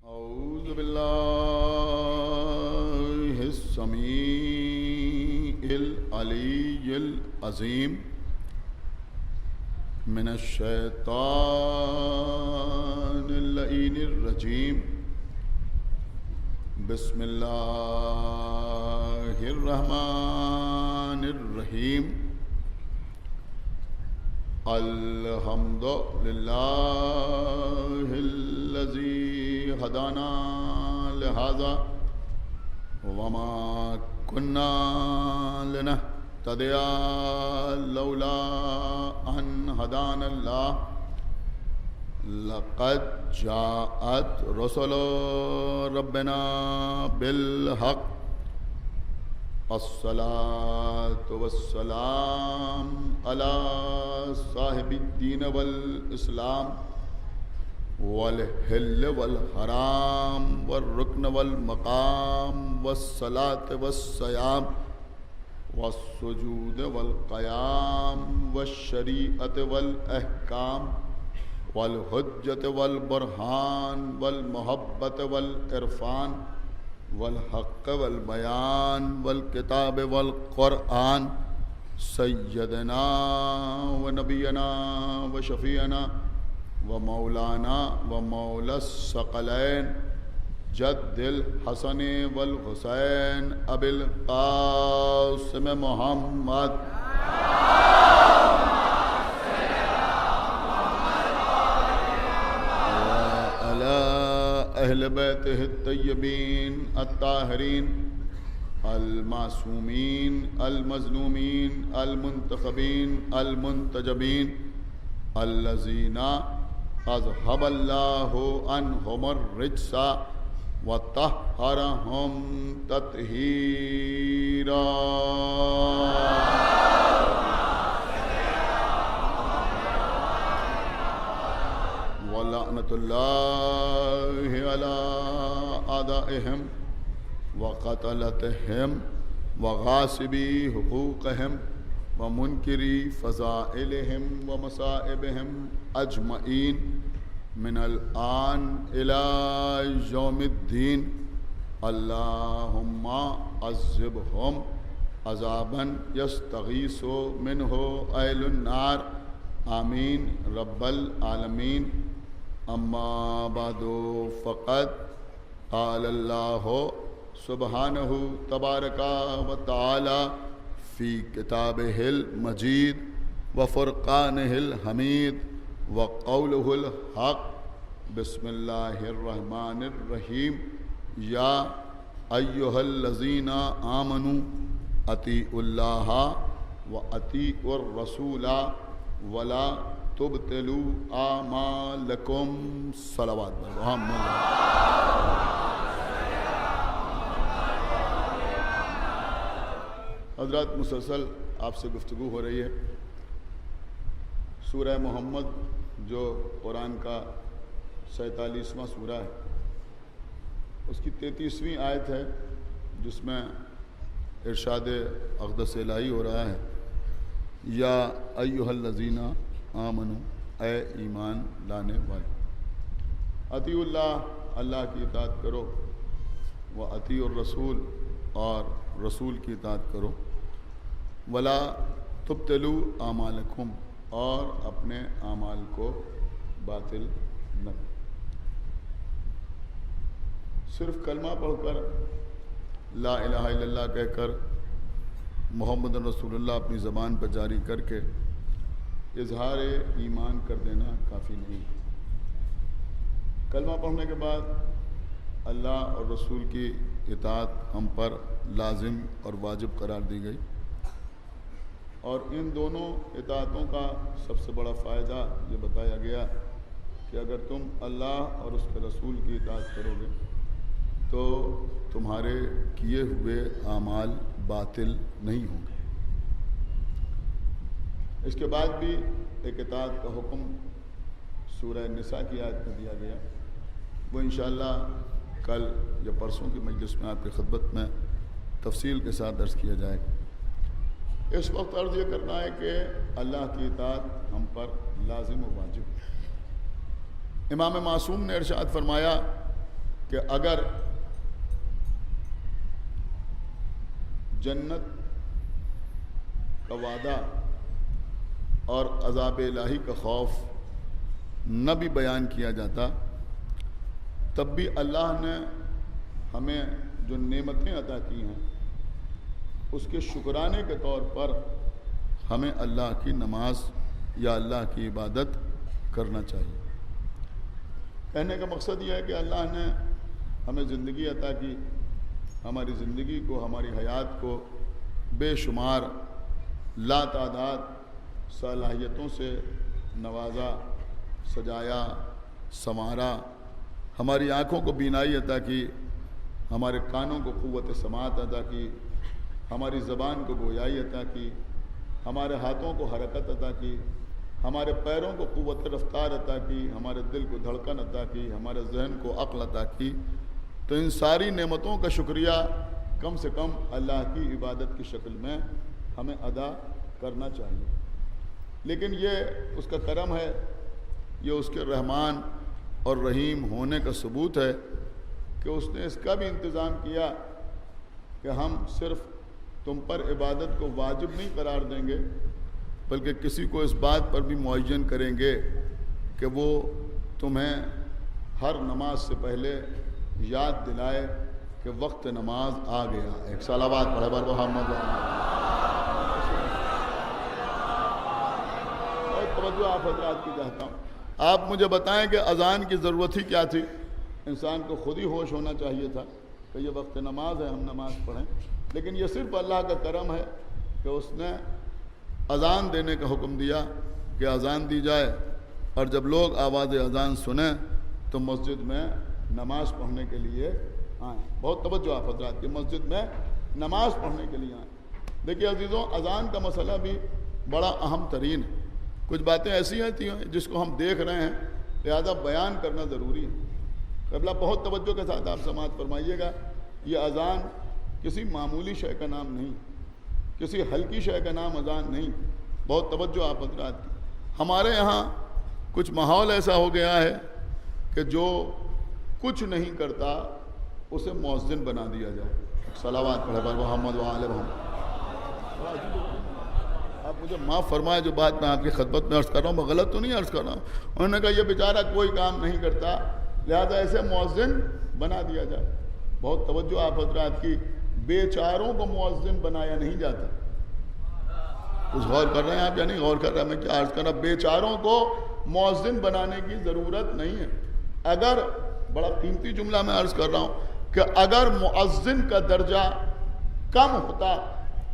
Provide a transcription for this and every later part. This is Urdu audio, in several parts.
أعوذ بالله السميع العلي العظيم من الشيطان اللعين الرجيم بسم الله الرحمن الرحيم الحمد لله الذي هدانا لهذا وما كنا لنهتدي لولا أن هدانا الله لقد جاءت رسل ربنا بالحق الصلاة والسلام على صاحب الدين والإسلام والحل والحرام والركن والمقام والصلاة والصيام والسجود والقيام والشريعة والأحكام والحجة والبرهان والمحبة والعرفان والحق والبيان والكتاب والقرآن سيدنا ونبينا وشفيعنا ومولانا ومولى الثقلين جد الحسن والحسين أبي القاسم محمد وعلى أهل بيته الطيبين الطاهرين المعصومين المظلومين المنتخبين المنتجبين الذين أذهب الله عنهم الرجس وطهرهم تطهيرا ولعنة الله على أعدائهم وقتلتهم وغاصبي حقوقهم ومنكري فضائلهم ومصائبهم أجمعين من الآن إلى يوم الدين اللهم عذبهم عذابا يستغيث منه أهل النار آمين رب العالمين أما بعد فقد قال الله سبحانه تبارك وتعالى في كتابه المجيد وفرقانه الحميد وقوله الحق بسم الله الرحمن الرحيم يا أيها الذين آمنوا أطيعوا الله وأطيعوا الرسول ولا تبطلوا أعمالكم صلوات محمد حضرات مسلسل آپ سے گفتگو ہو رہی ہے سورہ محمد جو قرآن کا 47واں سورہ ہے اس کی 33ویں آیت ہے جس میں ارشاد اقدس الہی ہو رہا ہے یا ایھا الذین آمنوا اے ایمان لانے والے اطیعوا اللہ اللہ کی اطاعت کرو و اطیعوا الرسول اور رسول کی اطاعت کرو ولا تبطلوا اعمالکم اور اپنے اعمال کو باطل نہ کرو صرف کلمہ پڑھ کر لا الہ الا اللہ کہہ کر محمد رسول اللہ اپنی زبان پر جاری کر کے اظہار ایمان کر دینا کافی نہیں کلمہ پڑھنے کے بعد اللہ اور رسول کی اطاعت ہم پر لازم اور واجب قرار دی گئی اور ان دونوں اطاعتوں کا سب سے بڑا فائدہ یہ بتایا گیا کہ اگر تم اللہ اور اس کے رسول کی اطاعت کرو گے تو تمہارے کیے ہوئے اعمال باطل نہیں ہوں گے اس کے بعد بھی ایک اطاعت کا حکم سورہ نساء کی آیت میں دیا گیا وہ انشاءاللہ کل یا پرسوں کی مجلس میں آپ کی خدمت میں تفصیل کے ساتھ درس کیا جائے گا اس وقت عرض یہ کرنا ہے کہ اللہ کی اطاعت ہم پر لازم و واجب ہے۔ امام معصوم نے ارشاد فرمایا کہ اگر جنت کا وعدہ اور عذاب الہی کا خوف نہ بھی بیان کیا جاتا تب بھی اللہ نے ہمیں جو نعمتیں عطا کی ہیں اس کے شکرانے کے طور پر ہمیں اللہ کی نماز یا اللہ کی عبادت کرنا چاہیے۔ کہنے کا مقصد یہ ہے کہ اللہ نے ہمیں زندگی عطا کی، ہماری زندگی کو، ہماری حیات کو بے شمار لا تعداد صلاحیتوں سے نوازا، سجایا، سنوارا، ہماری آنکھوں کو بینائی عطا کی، ہمارے کانوں کو قوت سماعت عطا کی، ہماری زبان کو گویائی عطا کی، ہمارے ہاتھوں کو حرکت عطا کی، ہمارے پیروں کو قوت رفتار عطا کی، ہمارے دل کو دھڑکن عطا کی، ہمارے ذہن کو عقل عطا کی۔ تو ان ساری نعمتوں کا شکریہ کم سے کم اللہ کی عبادت کی شکل میں ہمیں ادا کرنا چاہیے۔ لیکن یہ اس کا کرم ہے، یہ اس کے رحمان اور رحیم ہونے کا ثبوت ہے کہ اس نے اس کا بھی انتظام کیا کہ ہم صرف تم پر عبادت کو واجب نہیں قرار دیں گے بلکہ کسی کو اس بات پر بھی معین کریں گے کہ وہ تمہیں ہر نماز سے پہلے یاد دلائے کہ وقت نماز آ گیا۔ ایک صلوات پڑھے بر محمد۔ اور توجہ آپ حضرات کی چاہتا ہوں، آپ مجھے بتائیں کہ اذان کی ضرورت ہی کیا تھی؟ انسان کو خود ہی ہوش ہونا چاہیے تھا کہ یہ وقت نماز ہے، ہم نماز پڑھیں۔ لیکن یہ صرف اللہ کا کرم ہے کہ اس نے اذان دینے کا حکم دیا کہ اذان دی جائے، اور جب لوگ آواز اذان سنیں تو مسجد میں نماز پڑھنے کے لیے آئیں۔ بہت توجہ آپ حضرات کی، مسجد میں نماز پڑھنے کے لیے آئیں۔ دیکھیے عزیزوں، اذان کا مسئلہ بھی بڑا اہم ترین ہے۔ کچھ باتیں ایسی ہوتی ہیں جس کو ہم دیکھ رہے ہیں، لہذا بیان کرنا ضروری ہے۔ قبلہ بہت توجہ کے ساتھ آپ سماعت فرمائیے گا، یہ اذان کسی معمولی شے کا نام نہیں، کسی ہلکی شے کا نام اذان نہیں۔ بہت توجہ آپ حضرات کی۔ ہمارے یہاں کچھ ماحول ایسا ہو گیا ہے کہ جو کچھ نہیں کرتا اسے مؤذن بنا دیا جائے۔ صلوات پڑھے بر محمد وآل محمد۔ آپ مجھے معاف فرمائے جو بات میں آپ کی خدمت میں عرض کر رہا ہوں، میں غلط تو نہیں عرض کر رہا ہوں۔ انہوں نے کہا یہ بیچارہ کوئی کام نہیں کرتا لہذا ایسے مؤذن بنا دیا جائے۔ بہت توجہ آپ حضرات کی، بیچاروں کو مؤذن بنایا نہیں جاتا۔ کچھ غور کر رہے ہیں آپ یا نہیں غور کر رہے ہیں؟ میں کیا عرض کر رہا ہوں، بیچاروں کو مؤذن بنانے کی ضرورت نہیں ہے۔ اگر، بڑا قیمتی جملہ میں عرض کر رہا ہوں، کہ اگر مؤذن کا درجہ کم ہوتا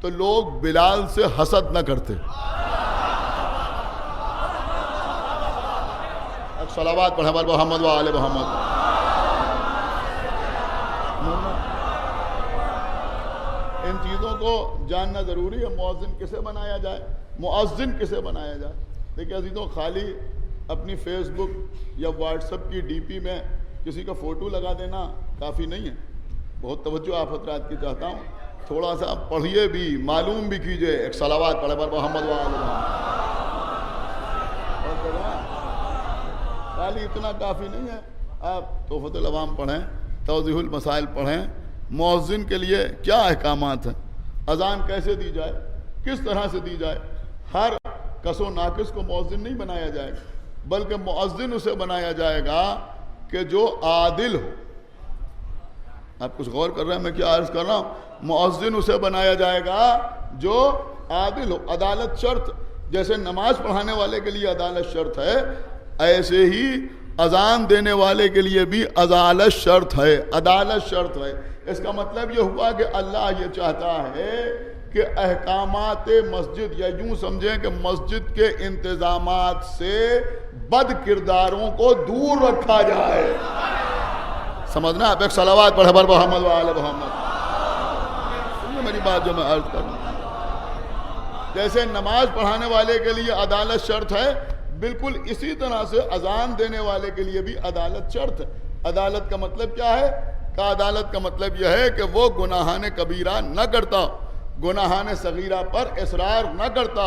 تو لوگ بلال سے حسد نہ کرتے۔ صلوات پڑھیں بر محمد وآل محمد۔ ان چیزوں کو جاننا ضروری ہے۔ مؤذن کسے بنایا جائے، مؤذن کسے بنایا جائے؟ دیکھیں عزیزوں، خالی اپنی فیس بک یا واٹس ایپ کی ڈی پی میں کسی کا فوٹو لگا دینا کافی نہیں ہے۔ بہت توجہ آپ حضرات کی چاہتا ہوں، تھوڑا سا پڑھیے بھی، معلوم بھی کیجئے۔ ایک صلوات پڑھے بر محمد وآل محمد۔ خالی اتنا کافی نہیں ہے، آپ تحفۃ العوام پڑھیں، توضیح المسائل پڑھیں۔ مؤذن کے لیے کیا احکامات ہیں، اذان کیسے دی جائے، کس طرح سے دی جائے۔ ہر کس و ناقص کو مؤذن نہیں بنایا جائے گا بلکہ مؤذن اسے بنایا جائے گا کہ جو عادل ہو۔ آپ کچھ غور کر رہے ہیں میں کیا عرض کر رہا ہوں؟ مؤذن اسے بنایا جائے گا جو عادل ہو۔ عدالت شرط، جیسے نماز پڑھانے والے کے لیے عدالت شرط ہے، ایسے ہی اذان دینے والے کے لیے بھی عدالت شرط ہے، عدالت شرط ہے۔ اس کا مطلب یہ ہوا کہ اللہ یہ چاہتا ہے کہ احکامات مسجد، یا یوں سمجھیں کہ مسجد کے انتظامات سے بد کرداروں کو دور رکھا جائے۔ سمجھنا؟ آپ ایک صلوات پڑھے بر محمد وآل محمد۔ سنیے میری بات جو میں عرض کر رہا ہوں، جیسے نماز پڑھانے والے کے لیے عدالت شرط ہے، بالکل اسی طرح سے اذان دینے والے کے لیے بھی عدالت شرط ہے۔ عدالت کا مطلب کیا ہے؟ کہ عدالت کا مطلب یہ ہے کہ وہ گناہان کبیرہ نہ کرتا، گناہان صغیرہ پر اصرار نہ کرتا،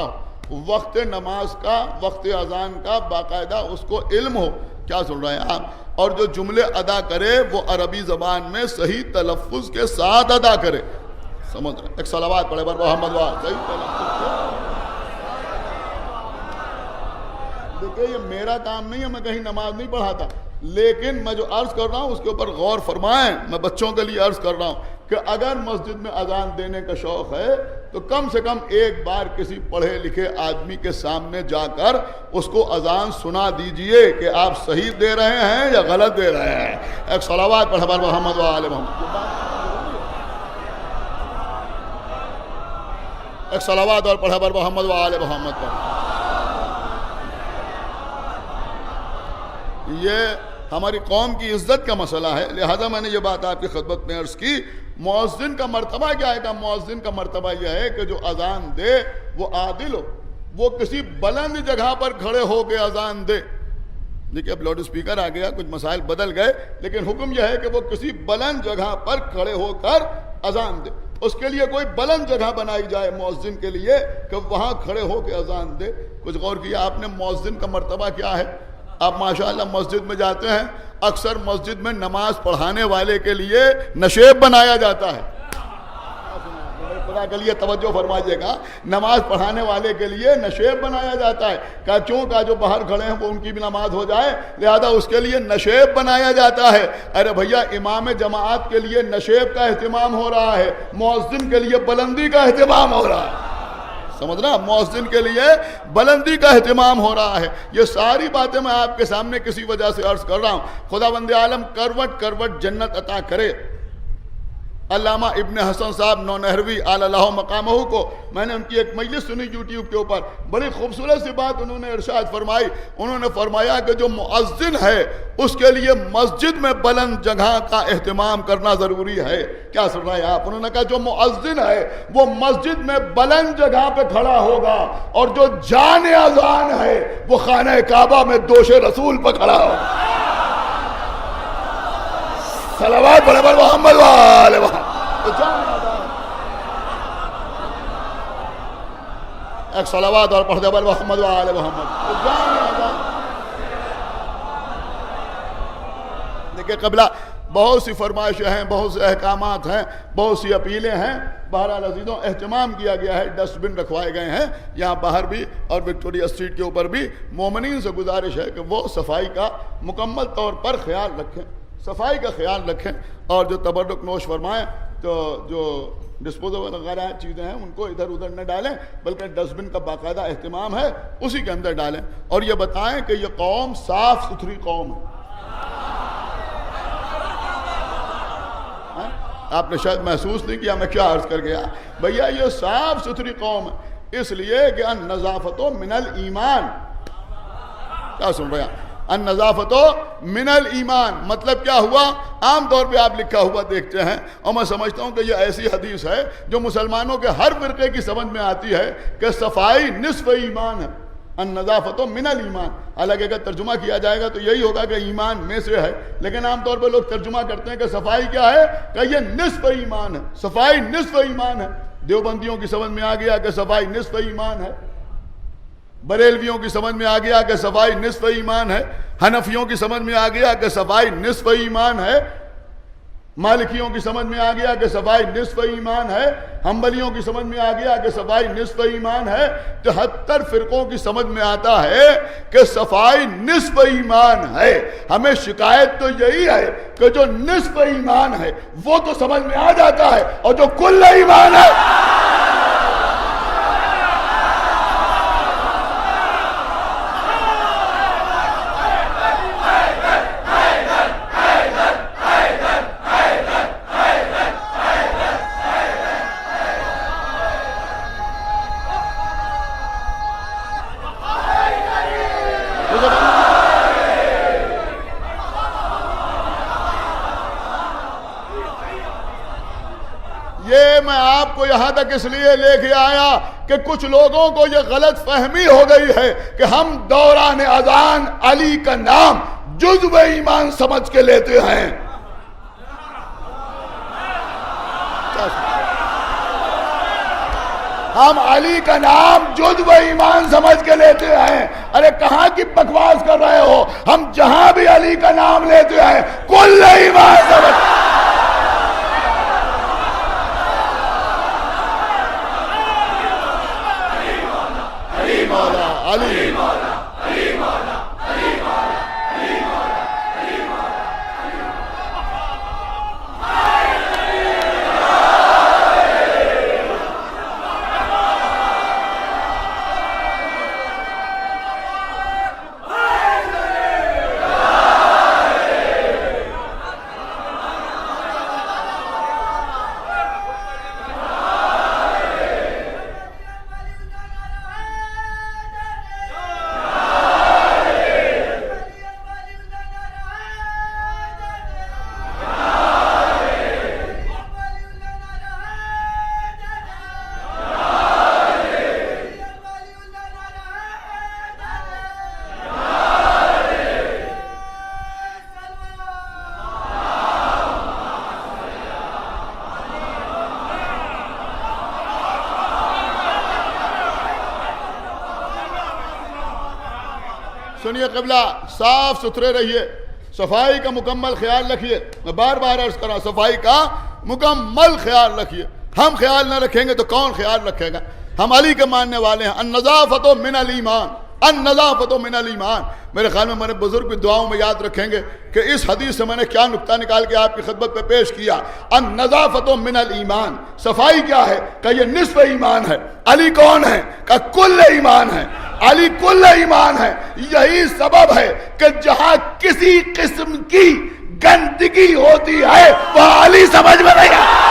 وقت نماز کا، وقت اذان کا باقاعدہ اس کو علم ہو، کیا سن رہے ہیں آپ؟ اور جو جملے ادا کرے وہ عربی زبان میں صحیح تلفظ کے ساتھ ادا کرے. سمجھ رہے؟ ایک صلوات پڑھے بر محمد وآلہ. صحیح تلفظ سے. دیکھیں یہ میرا کام نہیں ہے، میں کہیں نماز نہیں پڑھاتا، لیکن میں جو عرض کر رہا ہوں اس کے اوپر غور فرمائیں. میں بچوں کے لیے عرض کر رہا ہوں کہ اگر مسجد میں اذان دینے کا شوق ہے تو کم سے کم ایک بار کسی پڑھے لکھے آدمی کے سامنے جا کر اس کو اذان سنا دیجئے کہ آپ صحیح دے رہے ہیں یا غلط دے رہے ہیں. ایک صلوات پڑھے بر محمد وآلہ محمد. ایک صلوات اور پڑھے بر محمد وآلہ محمد پر. یہ ہماری قوم کی عزت کا مسئلہ ہے، لہذا میں نے یہ بات آپ کی خدمت میں عرض کی. مؤذن کا مرتبہ کیا ہے؟ کہ مؤذن کا مرتبہ یہ ہے کہ جو اذان دے وہ عادل ہو، وہ کسی بلند جگہ پر کھڑے ہو کے اذان دے. دیکھیں اب لاؤڈ اسپیکر آ گیا، کچھ مسائل بدل گئے، لیکن حکم یہ ہے کہ وہ کسی بلند جگہ پر کھڑے ہو کر اذان دے. اس کے لیے کوئی بلند جگہ بنائی جائے مؤذن کے لیے کہ وہاں کھڑے ہو کے اذان دے. کچھ غور کیا آپ نے مؤذن کا مرتبہ کیا ہے؟ آپ ماشاءاللہ مسجد میں جاتے ہیں، اکثر مسجد میں نماز پڑھانے والے کے لیے نشیب بنایا جاتا ہے. خدا کے لیے توجہ فرمائیے گا، نماز پڑھانے والے کے لیے نشیب بنایا جاتا ہے. کہ چونکہ جو باہر کھڑے ہیں وہ ان کی بھی نماز ہو جائے، لہذا اس کے لیے نشیب بنایا جاتا ہے. ارے بھیا امام جماعت کے لیے نشیب کا اہتمام ہو رہا ہے، مؤذن کے لیے بلندی کا اہتمام ہو رہا ہے. سمجھنا؟ مؤذن کے لیے بلندی کا اہتمام ہو رہا ہے. یہ ساری باتیں میں آپ کے سامنے کسی وجہ سے عرض کر رہا ہوں. خداوند عالم کروٹ کروٹ جنت عطا کرے. علامہ ابن حسن صاحب نونہروی اعلی اللہ مقامہ کو میں نے ان کی ایک مجلس سنی یوٹیوب کے اوپر، بڑی خوبصورت سی بات انہوں نے ارشاد فرمائی. انہوں نے فرمایا کہ جو مؤذن ہے اس کے لیے مسجد میں بلند جگہ کا اہتمام کرنا ضروری ہے. کیا سن رہے ہیں آپ؟ انہوں نے کہا جو مؤذن ہے وہ مسجد میں بلند جگہ پہ کھڑا ہوگا، اور جو جان اذان ہے وہ خانہ کعبہ میں دوش رسول پہ کھڑا ہوگا. صلوات پڑھے بر محمد وآلہ محمد. ایک صلوات اور پڑھ دے بر محمد وآلہ محمد. دیکھیں قبلہ بہت سی فرمائشیں ہیں، بہت سے احکامات ہیں، بہت سی اپیلیں ہیں. بہرحال عزیزوں اہتمام کیا گیا ہے، ڈسٹ بن رکھوائے گئے ہیں یہاں باہر بھی اور وکٹوریا اسٹریٹ کے اوپر بھی. مومنین سے گزارش ہے کہ وہ صفائی کا مکمل طور پر خیال رکھیں، صفائی کا خیال رکھیں، اور جو تبرک نوش فرمائیں تو جو ڈسپوزیبل وغیرہ چیزیں ہیں ان کو ادھر ادھر نہ ڈالیں، بلکہ ڈسٹ بن کا باقاعدہ اہتمام ہے اسی کے اندر ڈالیں. اور یہ بتائیں کہ یہ قوم صاف ستھری قوم ہے. آپ نے شاید محسوس نہیں کیا میں کیا عرض کر گیا. بھیا یہ صاف ستھری قوم ہے، اس لیے کہ النظافت من الایمان. کیا سن رہے ہیں؟ النظافت من الایمان مطلب کیا ہوا؟ عام طور پہ آپ لکھا ہوا دیکھتے ہیں، اور میں سمجھتا ہوں کہ یہ ایسی حدیث ہے جو مسلمانوں کے ہر فرقے کی سمجھ میں آتی ہے کہ صفائی نصف ایمان ہے. النظافت من الایمان. حالانکہ اگر ترجمہ کیا جائے گا تو یہی ہوگا کہ ایمان میں سے ہے، لیکن عام طور پہ لوگ ترجمہ کرتے ہیں کہ صفائی کیا ہے، کہ یہ نصف ایمان ہے، صفائی نصف ایمان ہے. دیوبندیوں کی سمجھ میں آ گیا کہ صفائی نصف ایمان ہے، بریلویوں کی سمجھ میں آ گیا کہ صفائی نصف ایمان ہے، حنفیوں کی سمجھ میں آ گیا کہ صفائی نصف ایمان ہے، مالکیوں کی سمجھ میں آ گیا کہ صفائی نصف ایمان ہے، حنبلیوں کی سمجھ میں آ گیا کہ صفائی نصف ایمان ہے. 73 فرقوں کی سمجھ میں آتا ہے کہ صفائی نصف ایمان ہے. ہمیں شکایت تو یہی ہے کہ جو نصف ایمان ہے وہ تو سمجھ میں آ جاتا ہے، اور جو کل ایمان ہے یہاں تک اس لیے لے کے آیا کہ کچھ لوگوں کو یہ غلط فہمی ہو گئی ہے کہ ہم دوران اذان علی کا نام جزو ایمان سمجھ کے لیتے ہیں. ہم علی کا نام جزو ایمان سمجھ کے لیتے ہیں. ارے کہاں کی بکواس کر رہے ہو؟ ہم جہاں بھی علی کا نام لیتے ہیں کل ایمان سمجھ. علی مولا علی مولا علی مولا علی مولا علی مولا علی مولا. سنیے قبلہ، صاف ستھرے رہیے، صفائی کا مکمل خیال رکھیے. میں بار بار عرض کر رہا ہوں صفائی کا مکمل خیال رکھیے. ہم خیال نہ رکھیں گے تو کون خیال رکھے گا؟ ہم علی کے ماننے والے ہیں. النظافۃ من الایمان، النظافۃ من الایمان. میرے خیال میں میرے بزرگ بھی دعاؤں میں یاد رکھیں گے کہ اس حدیث سے میں نے کیا نکتہ نکال کے آپ کی خدمت پہ پیش کیا. النظافۃ من الایمان، صفائی کیا ہے؟ کہ یہ نصف ایمان ہے. علی کون ہے؟ کہ کل ایمان ہے. علی کل ایمان ہے. یہی سبب ہے کہ جہاں کسی قسم کی گندگی ہوتی ہے وہ علی سمجھ میں نہیں آتا.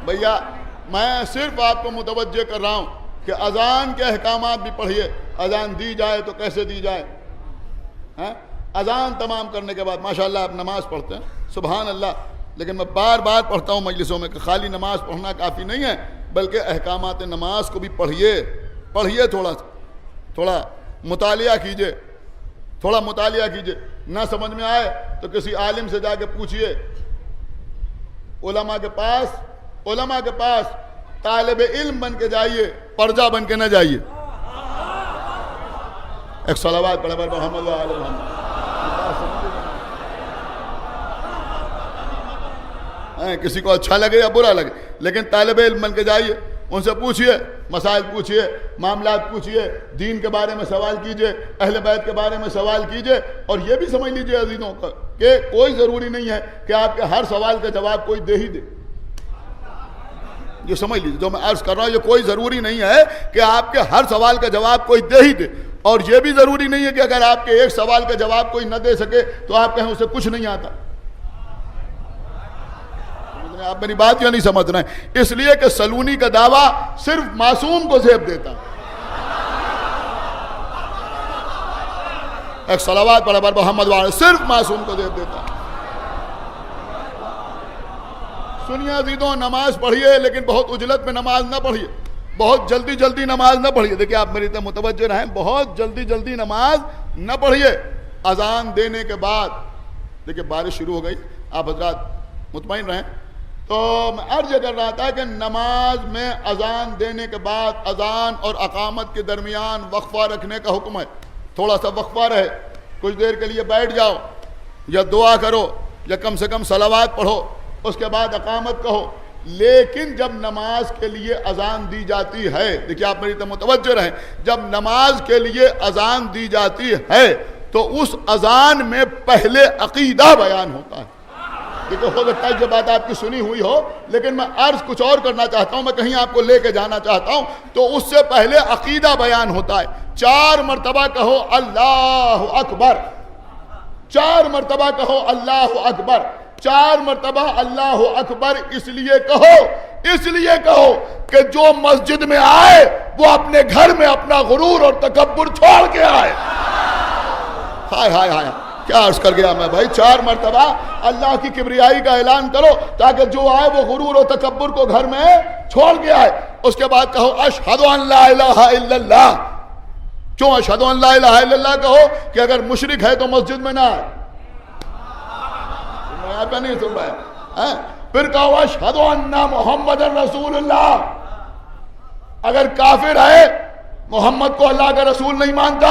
بھیا میں صرف آپ کو متوجہ کر رہا ہوں کہ اذان کے احکامات بھی پڑھیے. اذان دی جائے تو کیسے دی جائے؟ اذان تمام کرنے کے بعد ماشاءاللہ آپ نماز پڑھتے ہیں، سبحان اللہ. لیکن میں بار بار پڑھتا ہوں مجلسوں میں کہ خالی نماز پڑھنا کافی نہیں ہے، بلکہ احکامات نماز کو بھی پڑھیے. تھوڑا مطالعہ کیجئے، تھوڑا مطالعہ کیجئے. نہ سمجھ میں آئے تو کسی عالم سے جا کے پوچھئے. علماء کے پاس طالب علم بن کے جائیے، پرجا بن کے نہ جائیے. ایک صلوات پڑھے محمد و آل محمد. کسی کو اچھا لگے یا برا لگے، لیکن طالب علم بن کے جائیے، ان سے پوچھئے، مسائل پوچھئے، معاملات پوچھئے، دین کے بارے میں سوال کیجئے، اہل بیت کے بارے میں سوال کیجئے. اور یہ بھی سمجھ لیجئے عزیزوں کہ کوئی ضروری نہیں ہے کہ آپ کے ہر سوال کا جواب کوئی دے ہی دے. یہ سمجھ لیجئے جو میں عرض کر رہا ہوں، یہ کوئی ضروری نہیں ہے کہ آپ کے ہر سوال کا جواب کوئی دے ہی دے. اور یہ بھی ضروری نہیں ہے کہ اگر آپ کے ایک سوال کا جواب کوئی نہ دے سکے تو آپ کہیں اسے کچھ نہیں آتا. آپ میری بات یا نہیں سمجھ رہے ہیں؟ اس لیے کہ سلونی کا دعویٰ صرف معصوم کو زیب دیتا. ایک صلوات پڑھے محمد والے، صرف معصوم کو زیب دیتا. سنیے عزیزوں، نماز پڑھیے لیکن بہت عجلت میں نماز نہ پڑھیے، بہت جلدی جلدی نماز نہ پڑھیے. دیکھیے آپ میری طرف متوجہ رہیں، بہت جلدی جلدی نماز نہ پڑھیے. اذان دینے کے بعد دیکھیے بارش شروع ہو گئی، آپ حضرات مطمئن رہیں. تو میں عرض کر رہا تھا کہ نماز میں اذان دینے کے بعد اذان اور اقامت کے درمیان وقفہ رکھنے کا حکم ہے. تھوڑا سا وقفہ رہے، کچھ دیر کے لیے بیٹھ جاؤ، یا دعا کرو، یا کم سے کم صلوات پڑھو، اس کے بعد اقامت کہو. لیکن جب نماز کے لیے اذان دی جاتی ہے، دیکھیے آپ میری طرف متوجہ رہیں، جب نماز کے لیے اذان دی جاتی ہے تو اس اذان میں پہلے عقیدہ بیان ہوتا ہے. دیکھو ہو سکتا ہے یہ بات آپ کی سنی ہوئی ہو، لیکن میں عرض کچھ اور کرنا چاہتا ہوں، میں کہیں آپ کو لے کے جانا چاہتا ہوں. تو اس سے پہلے عقیدہ بیان ہوتا ہے. 4 مرتبہ کہو اللہ اکبر، 4 مرتبہ کہو اللہ اکبر. 4 مرتبہ اللہ اکبر اس لیے کہو کہ جو مسجد میں آئے وہ اپنے گھر میں اپنا غرور اور تکبر چھوڑ کے آئے. ہائے ہائے ہائے، کیا عرض کر گیا میں بھائی. 4 مرتبہ اللہ کی کبریائی کا اعلان کرو تاکہ جو آئے وہ غرور اور تکبر کو گھر میں چھوڑ کے آئے. اس کے بعد کہو اشہد ان لا الہ الا اللہ. کیوں اشہد ان لا الہ الا اللہ کہو؟ کہ اگر مشرک ہے تو مسجد میں نہ آئے. آپ نہیں سن رہے. پھر کہو اشہد ان محمد رسول اللہ. اگر کافر ہے، محمد کو اللہ کا رسول نہیں مانتا،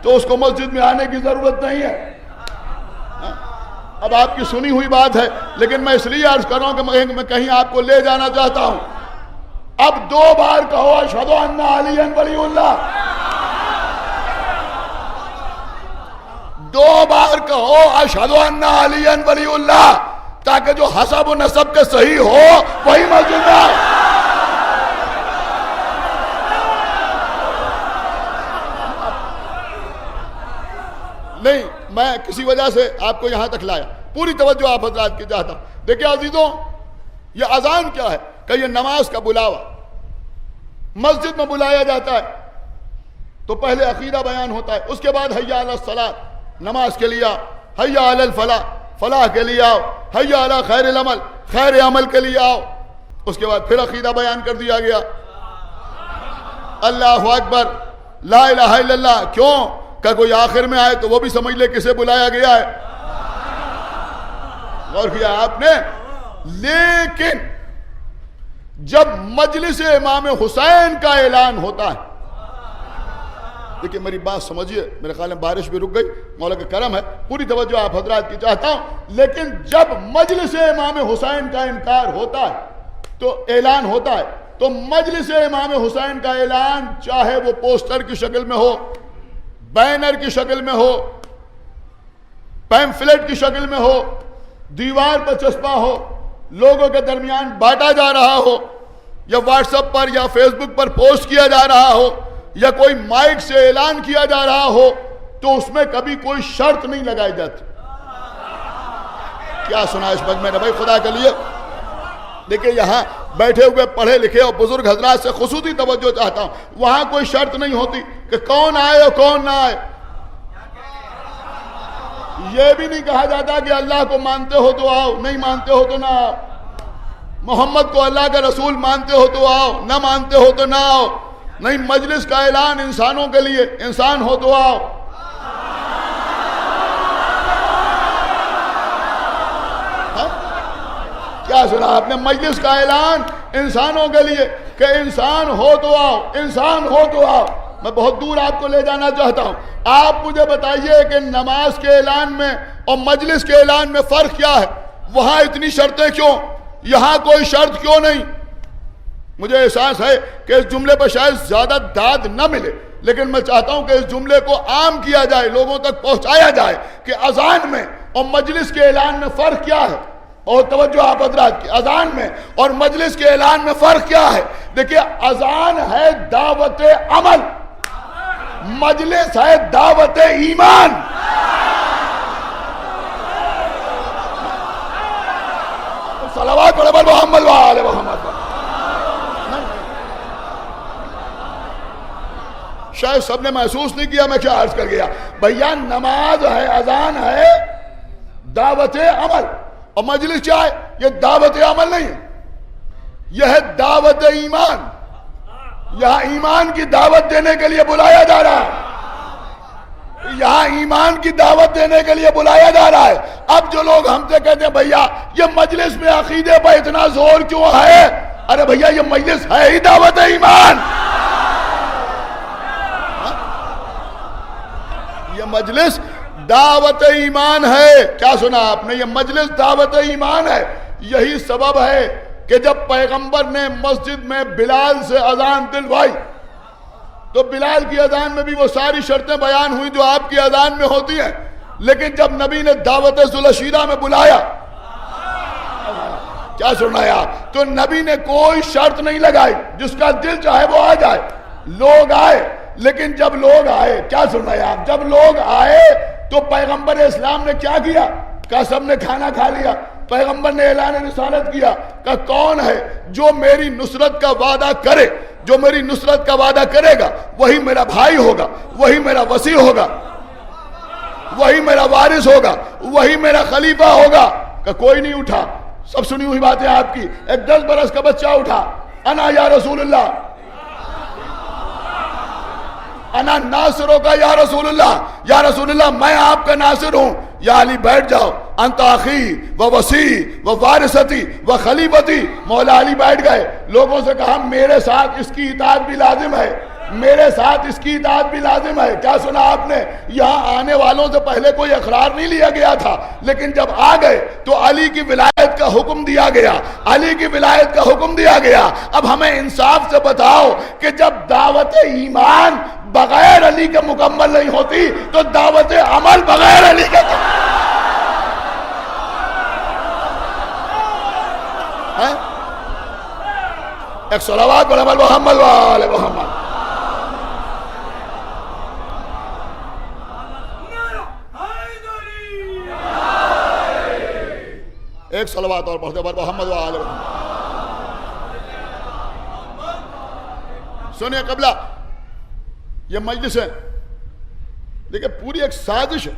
تو اس کو مسجد میں آنے کی ضرورت نہیں ہے. اب آپ کی سنی ہوئی بات ہے، لیکن میں اس لیے عرض کر رہا ہوں کہ میں کہیں آپ کو لے جانا چاہتا ہوں. اب 2 بار کہو اشہد ان علی ولی اللہ. 2 بار کہو اشہد ان علی ولی اللہ، تاکہ جو حسب و نسب کے صحیح ہو وہی مسجد میں آئے. نہیں، میں کسی وجہ سے آپ کو یہاں تک لایا، پوری توجہ آپ حضرات کی چاہتا ہوں. دیکھیں عزیزوں، یہ اذان کیا ہے؟ کہ یہ نماز کا بلاوا. مسجد میں بلایا جاتا ہے تو پہلے عقیدہ بیان ہوتا ہے، اس کے بعد حی علی الصلاۃ، نماز کے لیے آؤ. حی علی الفلاح، فلاح کے لیے آؤ. حی علی خیر العمل، خیر عمل کے لیے آؤ. اس کے بعد پھر عقیدہ بیان کر دیا گیا. اللہ اکبر، لا الہ الا اللہ. کیوں؟ کہ کوئی آخر میں آئے تو وہ بھی سمجھ لے کسے بلایا گیا ہے. غور کیا آپ نے؟ لیکن جب مجلس امام حسین کا اعلان ہوتا ہے، دیکھیں میری بات سمجھیے، میرے خیال میں بارش بھی رک گئی، مولا کا کرم ہے، پوری توجہ آپ حضرات کی چاہتا ہوں. لیکن جب مجلس امام حسین کا انکار ہوتا ہے تو اعلان ہوتا ہے، تو مجلس امام حسین کا اعلان چاہے وہ پوسٹر کی شکل میں ہو، بینر کی شکل میں ہو، پیمفلیٹ کی شکل میں ہو، دیوار پر چسپا ہو، لوگوں کے درمیان بانٹا جا رہا ہو، یا واٹس ایپ پر یا فیس بک پر پوسٹ کیا جا رہا ہو، یا کوئی مائک سے اعلان کیا جا رہا ہو، تو اس میں کبھی کوئی شرط نہیں لگائی جاتی. کیا سنا اس وقت میں نے بھائی خدا کے لیے؟ دیکھیں یہاں بیٹھے ہوئے پڑھے لکھے اور بزرگ حضرات سے خصوصی توجہ چاہتا ہوں، وہاں کوئی شرط نہیں ہوتی کہ کون آئے اور کون نہ آئے. یہ بھی نہیں کہا جاتا کہ اللہ کو مانتے ہو تو آؤ، نہیں مانتے ہو تو نہ آؤ. محمد کو اللہ کا رسول مانتے ہو تو آؤ، نہ مانتے ہو تو نہ آؤ. نہیں، مجلس کا اعلان انسانوں کے لیے، انسان ہو تو آؤ. کیا سنا آپ نے؟ مجلس کا اعلان انسانوں کے لیے کہ انسان ہو تو آؤ، انسان ہو تو آؤ. میں بہت دور آپ کو لے جانا چاہتا ہوں. آپ مجھے بتائیے کہ نماز کے اعلان میں اور مجلس کے اعلان میں فرق کیا ہے؟ وہاں اتنی شرطیں کیوں، یہاں کوئی شرط کیوں نہیں؟ مجھے احساس ہے کہ اس جملے پر شاید زیادہ داد نہ ملے، لیکن میں چاہتا ہوں کہ اس جملے کو عام کیا جائے، لوگوں تک پہنچایا جائے کہ اذان میں اور مجلس کے اعلان میں فرق کیا ہے. اور توجہ آپ حضرات کی، اذان میں اور مجلس کے اعلان میں فرق کیا ہے؟ دیکھیے، اذان ہے دعوت عمل، مجلس ہے دعوت ایمان. صلوات پڑھے بر محمد و آل محمد. شاید سب نے محسوس نہیں کیا میں کیا عرض کر گیا. بھیا نماز ہے، اذان ہے دعوت عمل، اور مجلس کیا ہے؟ یہ دعوت عمل نہیں ہے، یہ ہے دعوت ایمان. یہاں ایمان کی دعوت دینے کے لیے بلایا جا رہا ہے، یہاں ایمان کی دعوت دینے کے لیے بلایا جا رہا ہے. اب جو لوگ ہم سے کہتے ہیں بھیا یہ مجلس میں عقیدے پر اتنا زور کیوں ہے، ارے بھیا یہ مجلس ہے ہی دعوت ایمان. یہ مجلس دعوت ایمان ہے. کیا سنا آپ نے؟ یہ مجلس دعوت ایمان ہے. یہی سبب ہے کہ جب پیغمبر نے مسجد میں بلال سے اذان دلوائی تو بلال کی اذان میں بھی وہ ساری شرطیں بیان ہوئی جو آپ کی اذان میں ہوتی ہیں، لیکن جب نبی نے دعوت ذوالعشیرہ میں بلایا، کیا سنا ہے آپ؟ تو نبی نے کوئی شرط نہیں لگائی، جس کا دل چاہے وہ آ جائے. لوگ آئے، لیکن جب لوگ آئے، کیا سنا ہے آپ؟ جب لوگ آئے تو پیغمبر اسلام نے کیا کیا؟ کہا سب نے کھانا کھا لیا. پیغمبر نے اعلان رسالت کیا کہ کون ہے جو میری نصرت کا وعدہ کرے، جو میری نصرت کا وعدہ کرے گا وہی میرا بھائی ہوگا، وہی میرا وصی ہوگا، وہی میرا وارث ہوگا، وہی میرا خلیفہ ہوگا. کہ کوئی نہیں اٹھا. سب سنی ہوئی باتیں آپ کی. ایک 10 برس کا بچہ اٹھا، انا یا رسول اللہ، انا ناصروں کا یا رسول اللہ، یا رسول اللہ میں آپ کا ناصر ہوں. یا علی بیٹھ جاؤ، انت اخی و وصی و وارثتی و خلیفتی. مولا علی بیٹھ گئے. لوگوں سے کہا میرے ساتھ اس کی اطاعت بھی لازم ہے، میرے ساتھ اس کی اطاعت بھی لازم ہے. کیا سنا آپ نے؟ یہاں آنے والوں سے پہلے کوئی اقرار نہیں لیا گیا تھا، لیکن جب آ گئے تو علی کی ولایت کا حکم دیا گیا، علی کی ولایت کا حکم دیا گیا. اب ہمیں انصاف سے بتاؤ کہ جب دعوت ایمان بغیر علی کے مکمل نہیں ہوتی تو دعوت عمل بغیر علی کے ایک صلوات پر عمل محمد و آل محمد. ایک صلوات اور پڑھتے پر محمد و آل محمد. سنیے قبلہ، یہ مجلس ہے دیکھیں پوری ایک سازش ہے.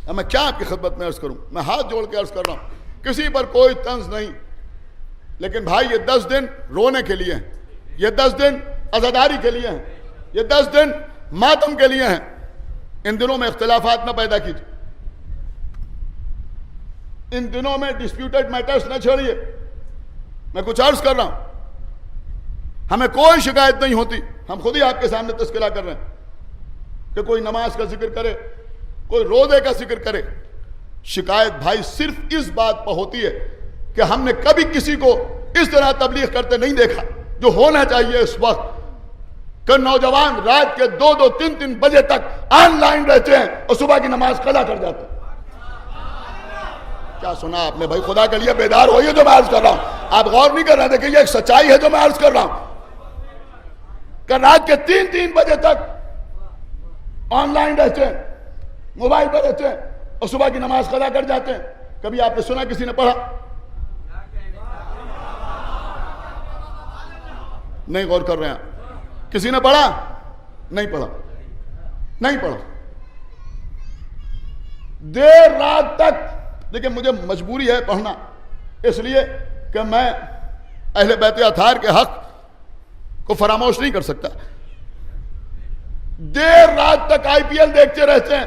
اب میں کیا آپ کی خدمت میں عرض کروں؟ میں ہاتھ جوڑ کے عرض کر رہا ہوں، کسی پر کوئی طنز نہیں، لیکن بھائی یہ 10 دن رونے کے لیے ہیں، یہ 10 دن عزاداری کے لیے ہیں، یہ 10 دن ماتم کے لیے ہیں. ان دنوں میں اختلافات نہ پیدا کیجیے، ان دنوں میں ڈسپیوٹڈ میٹرز نہ چھیڑیے. میں کچھ عرض کر رہا ہوں، ہمیں کوئی شکایت نہیں ہوتی. ہم خود ہی آپ کے سامنے تذکرہ کر رہے ہیں کہ کوئی نماز کا ذکر کرے، کوئی روزے کا ذکر کرے. شکایت بھائی صرف اس بات پر ہوتی ہے کہ ہم نے کبھی کسی کو اس طرح تبلیغ کرتے نہیں دیکھا جو ہونا چاہیے اس وقت، کہ نوجوان رات کے 2-2 3-3 بجے تک آن لائن رہتے ہیں اور صبح کی نماز قضا کر جاتے ہیں. کیا سنا آپ نے بھائی؟ خدا کے لیے بیدار ہوئیے جو میں عرض کر رہا ہوں. آپ غور نہیں کر رہے تھے کہ یہ ایک سچائی ہے جو میں عرض کر رہا ہوں، کہ رات کے 3-3 بجے تک آن لائن رہتے ہیں، موبائل پر رہتے ہیں اور صبح کی نماز قضا کر جاتے ہیں. کبھی آپ نے سنا کسی نے پڑھا؟ نہیں غور کر رہے ہیں. کسی نے پڑھا؟ نہیں پڑھا، نہیں پڑھا. دیر رات تک. لیکن مجھے مجبوری ہے پڑھنا، اس لیے کہ میں اہل بیت اطہار کے حق کو فراموش نہیں کر سکتا. دیر رات تک IPL دیکھتے رہتے ہیں.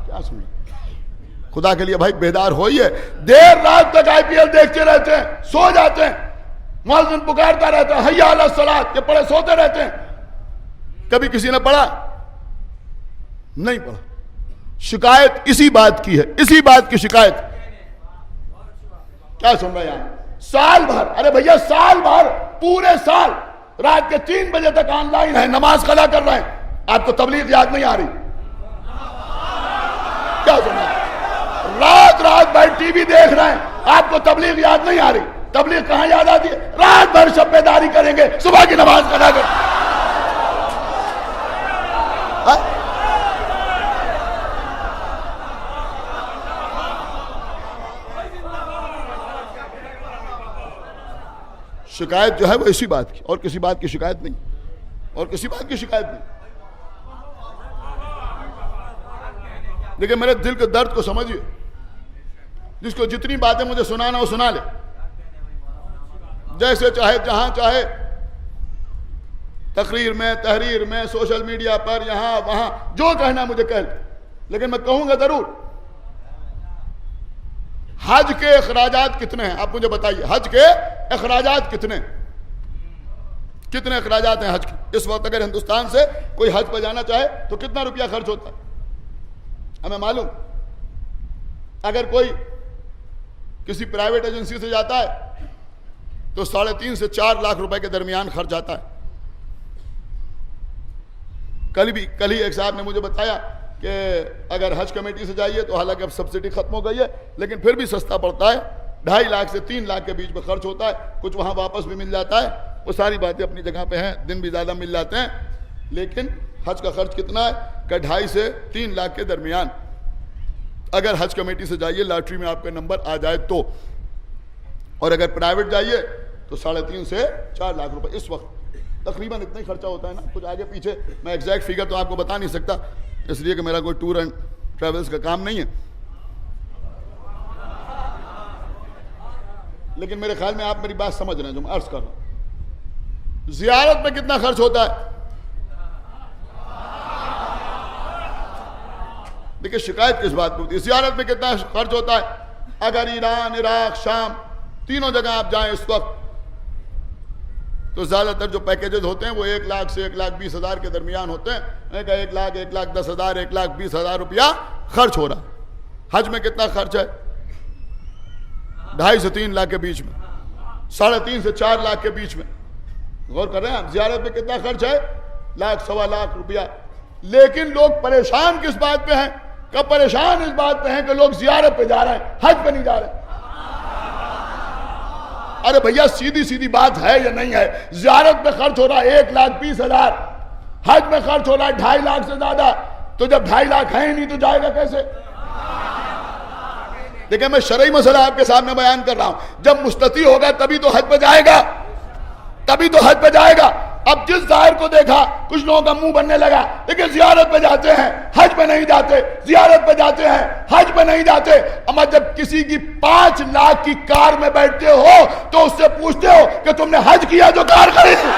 کیا سنیں؟ خدا کے لیے بھائی بیدار ہوئیے. دیر رات تک IPL دیکھتے رہتے ہیں، سو جاتے ہیں، مؤذن پکارتا رہتا ہے حی علی الصلاۃ، یہ پڑھے سوتے رہتے ہیں. کبھی کسی نے پڑھا؟ نہیں پڑھا. شکایت اسی بات کی ہے، اسی بات کی شکایت. کیا سن رہے ہیں؟ سال بھر، ارے بھیا سال بھر، پورے سال رات کے 3 بجے تک آن لائن ہے، نماز قضا کر رہے ہیں. آپ کو تبلیغ یاد نہیں آ رہی؟ کیا سن رہے ہیں؟ رات رات بیٹھ ٹی وی دیکھ رہے ہیں، آپ کو تبلیغ یاد نہیں آ رہی؟ تبلیغ کہاں یاد آتی ہے؟ رات بھر شب بیداری کریں گے، صبح کی نماز قضا کر. شکایت جو ہے وہ اسی بات کی، اور کسی بات کی شکایت نہیں، اور کسی بات کی شکایت نہیں. لیکن میرے دل کے درد کو سمجھیے. جس کو جتنی باتیں مجھے سنانا وہ سنا لے, جیسے چاہے, جہاں چاہے, تقریر میں, تحریر میں, سوشل میڈیا پر, یہاں وہاں, جو کہنا مجھے کہہ لے, لیکن میں کہوں گا ضرور. حج کے اخراجات کتنے ہیں آپ مجھے بتائیے؟ حج کے اخراجات کتنے اخراجات ہیں حج کے؟ اس وقت اگر ہندوستان سے کوئی حج پہ جانا چاہے تو کتنا روپیہ خرچ ہوتا ہے ہمیں معلوم. اگر کوئی کسی پرائیویٹ ایجنسی سے جاتا ہے تو 3.5 سے 4 لاکھ روپے کے درمیان خرچ آتا ہے. کل ہی ایک صاحب نے مجھے بتایا کہ اگر حج کمیٹی سے جائیے تو حالانکہ اب سبسڈی ختم ہو گئی ہے لیکن پھر بھی سستا پڑتا ہے, 2.5 لاکھ سے 3 لاکھ کے بیچ میں خرچ ہوتا ہے. کچھ وہاں واپس بھی مل جاتا ہے, وہ ساری باتیں اپنی جگہ پہ ہیں, دن بھی زیادہ مل جاتے ہیں. لیکن حج کا خرچ کتنا ہے کہ 2.5 سے 3 لاکھ کے درمیان اگر حج کمیٹی سے جائیے, لاٹری میں آپ کا نمبر آ جائے تو. اور اگر پرائیویٹ جائیے تو 3.5 سے 4 لاکھ روپے اس وقت تقریباً اتنا ہی خرچہ ہوتا ہے نا, کچھ آگے پیچھے. میں ایگزیکٹ فگر تو آپ کو بتا نہیں سکتا اس لیے کہ میرا کوئی ٹور اینڈ ٹریولز کا کام نہیں ہے, لیکن میرے خیال میں آپ میری بات سمجھ رہے ہیں جو میں عرض کر رہا ہوں. زیارت میں کتنا خرچ ہوتا ہے؟ دیکھیں شکایت کس بات پہ ہوتی ہے. زیارت میں کتنا خرچ ہوتا ہے؟ اگر ایران, عراق, شام تینوں جگہ آپ جائیں اس وقت تو زیادہ تر جو پیکیجز ہوتے ہیں وہ 1 لاکھ سے 1,20,000 کے درمیان ہوتے ہیں. 1 لاکھ, 1,10,000, 1,20,000 روپیہ خرچ ہو رہا. حج میں کتنا خرچ ہے؟ 2.5 سے 3 لاکھ کے بیچ میں, 3.5 سے 4 لاکھ کے بیچ میں. غور کر رہے ہیں آپ؟ زیارت میں کتنا خرچ ہے؟ 1 لاکھ, 1.25 لاکھ روپیہ. لیکن لوگ پریشان کس بات پہ ہیں؟ کہ پریشان اس بات پہ ہیں کہ لوگ زیارت پہ جا رہے ہیں, حج پہ نہیں جا رہے. ارے بھیا سیدھی بات ہے یا نہیں ہے؟ زیارت پہ خرچ ہو رہا ہے 1,20,000, حج میں خرچ ہو رہا ہے 2.5 لاکھ سے زیادہ. تو جب 2.5 لاکھ ہے ہی نہیں تو جائے گا کیسے؟ دیکھیں میں شرعی مسئلہ آپ کے سامنے بیان کر رہا ہوں. جب مستطیع ہوگا تبھی تو حج پہ جائے گا, تبھی تو حج پہ جائے گا. اب جس ظاہر کو دیکھا کچھ لوگوں کا منہ بننے لگا, لیکن زیارت پہ جاتے ہیں حج پہ نہیں جاتے, زیارت پہ جاتے ہیں حج پہ نہیں جاتے. اما جب کسی کی 5 لاکھ کی کار میں بیٹھتے ہو تو اس سے پوچھتے ہو کہ تم نے حج کیا جو کار خریدی؟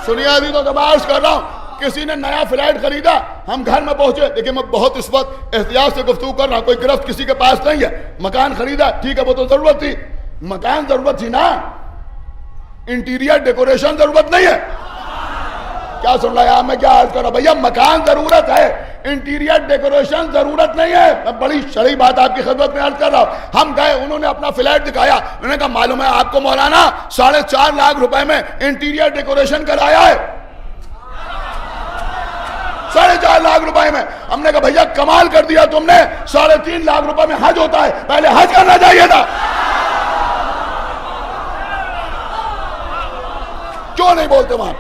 سنیے عزیزوں تو عرض کر رہا ہوں, کسی نے نیا فلیٹ خریدا, ہم گھر میں پہنچے, دیکھیں میں بہت اس وقت احتیاط سے گفتگو کر رہا ہوں, کوئی گرفت کسی کے پاس نہیں ہے. مکان خریدا, ٹھیک ہے وہ تو ضرورت تھی, مکان ضرورت تھی نا, انٹیریئر ڈیکوریشن ضرورت نہیں ہے. کیا سن رہا ہے میں کیا عرض کر رہا ہوں؟ بھیا مکان ضرورت ہے, انٹیریئر ڈیکوریشن ضرورت نہیں ہے. میں بڑی شرعی بات آپ کی خدمت میں عرض کر رہا ہوں. ہم گئے, انہوں نے اپنا فلیٹ دکھایا, انہوں نے کہا معلوم ہے آپ کو مولانا 4.5 لاکھ روپے میں انٹیریئر ڈیکوریشن کرایا ہے, 4.5 لاکھ روپے میں. ہم نے کہا بھیا کمال کر دیا تم نے, 3.5 لاکھ روپے میں حج ہوتا ہے, پہلے حج کرنا چاہیے تھا. کیوں نہیں بولتے وہاں؟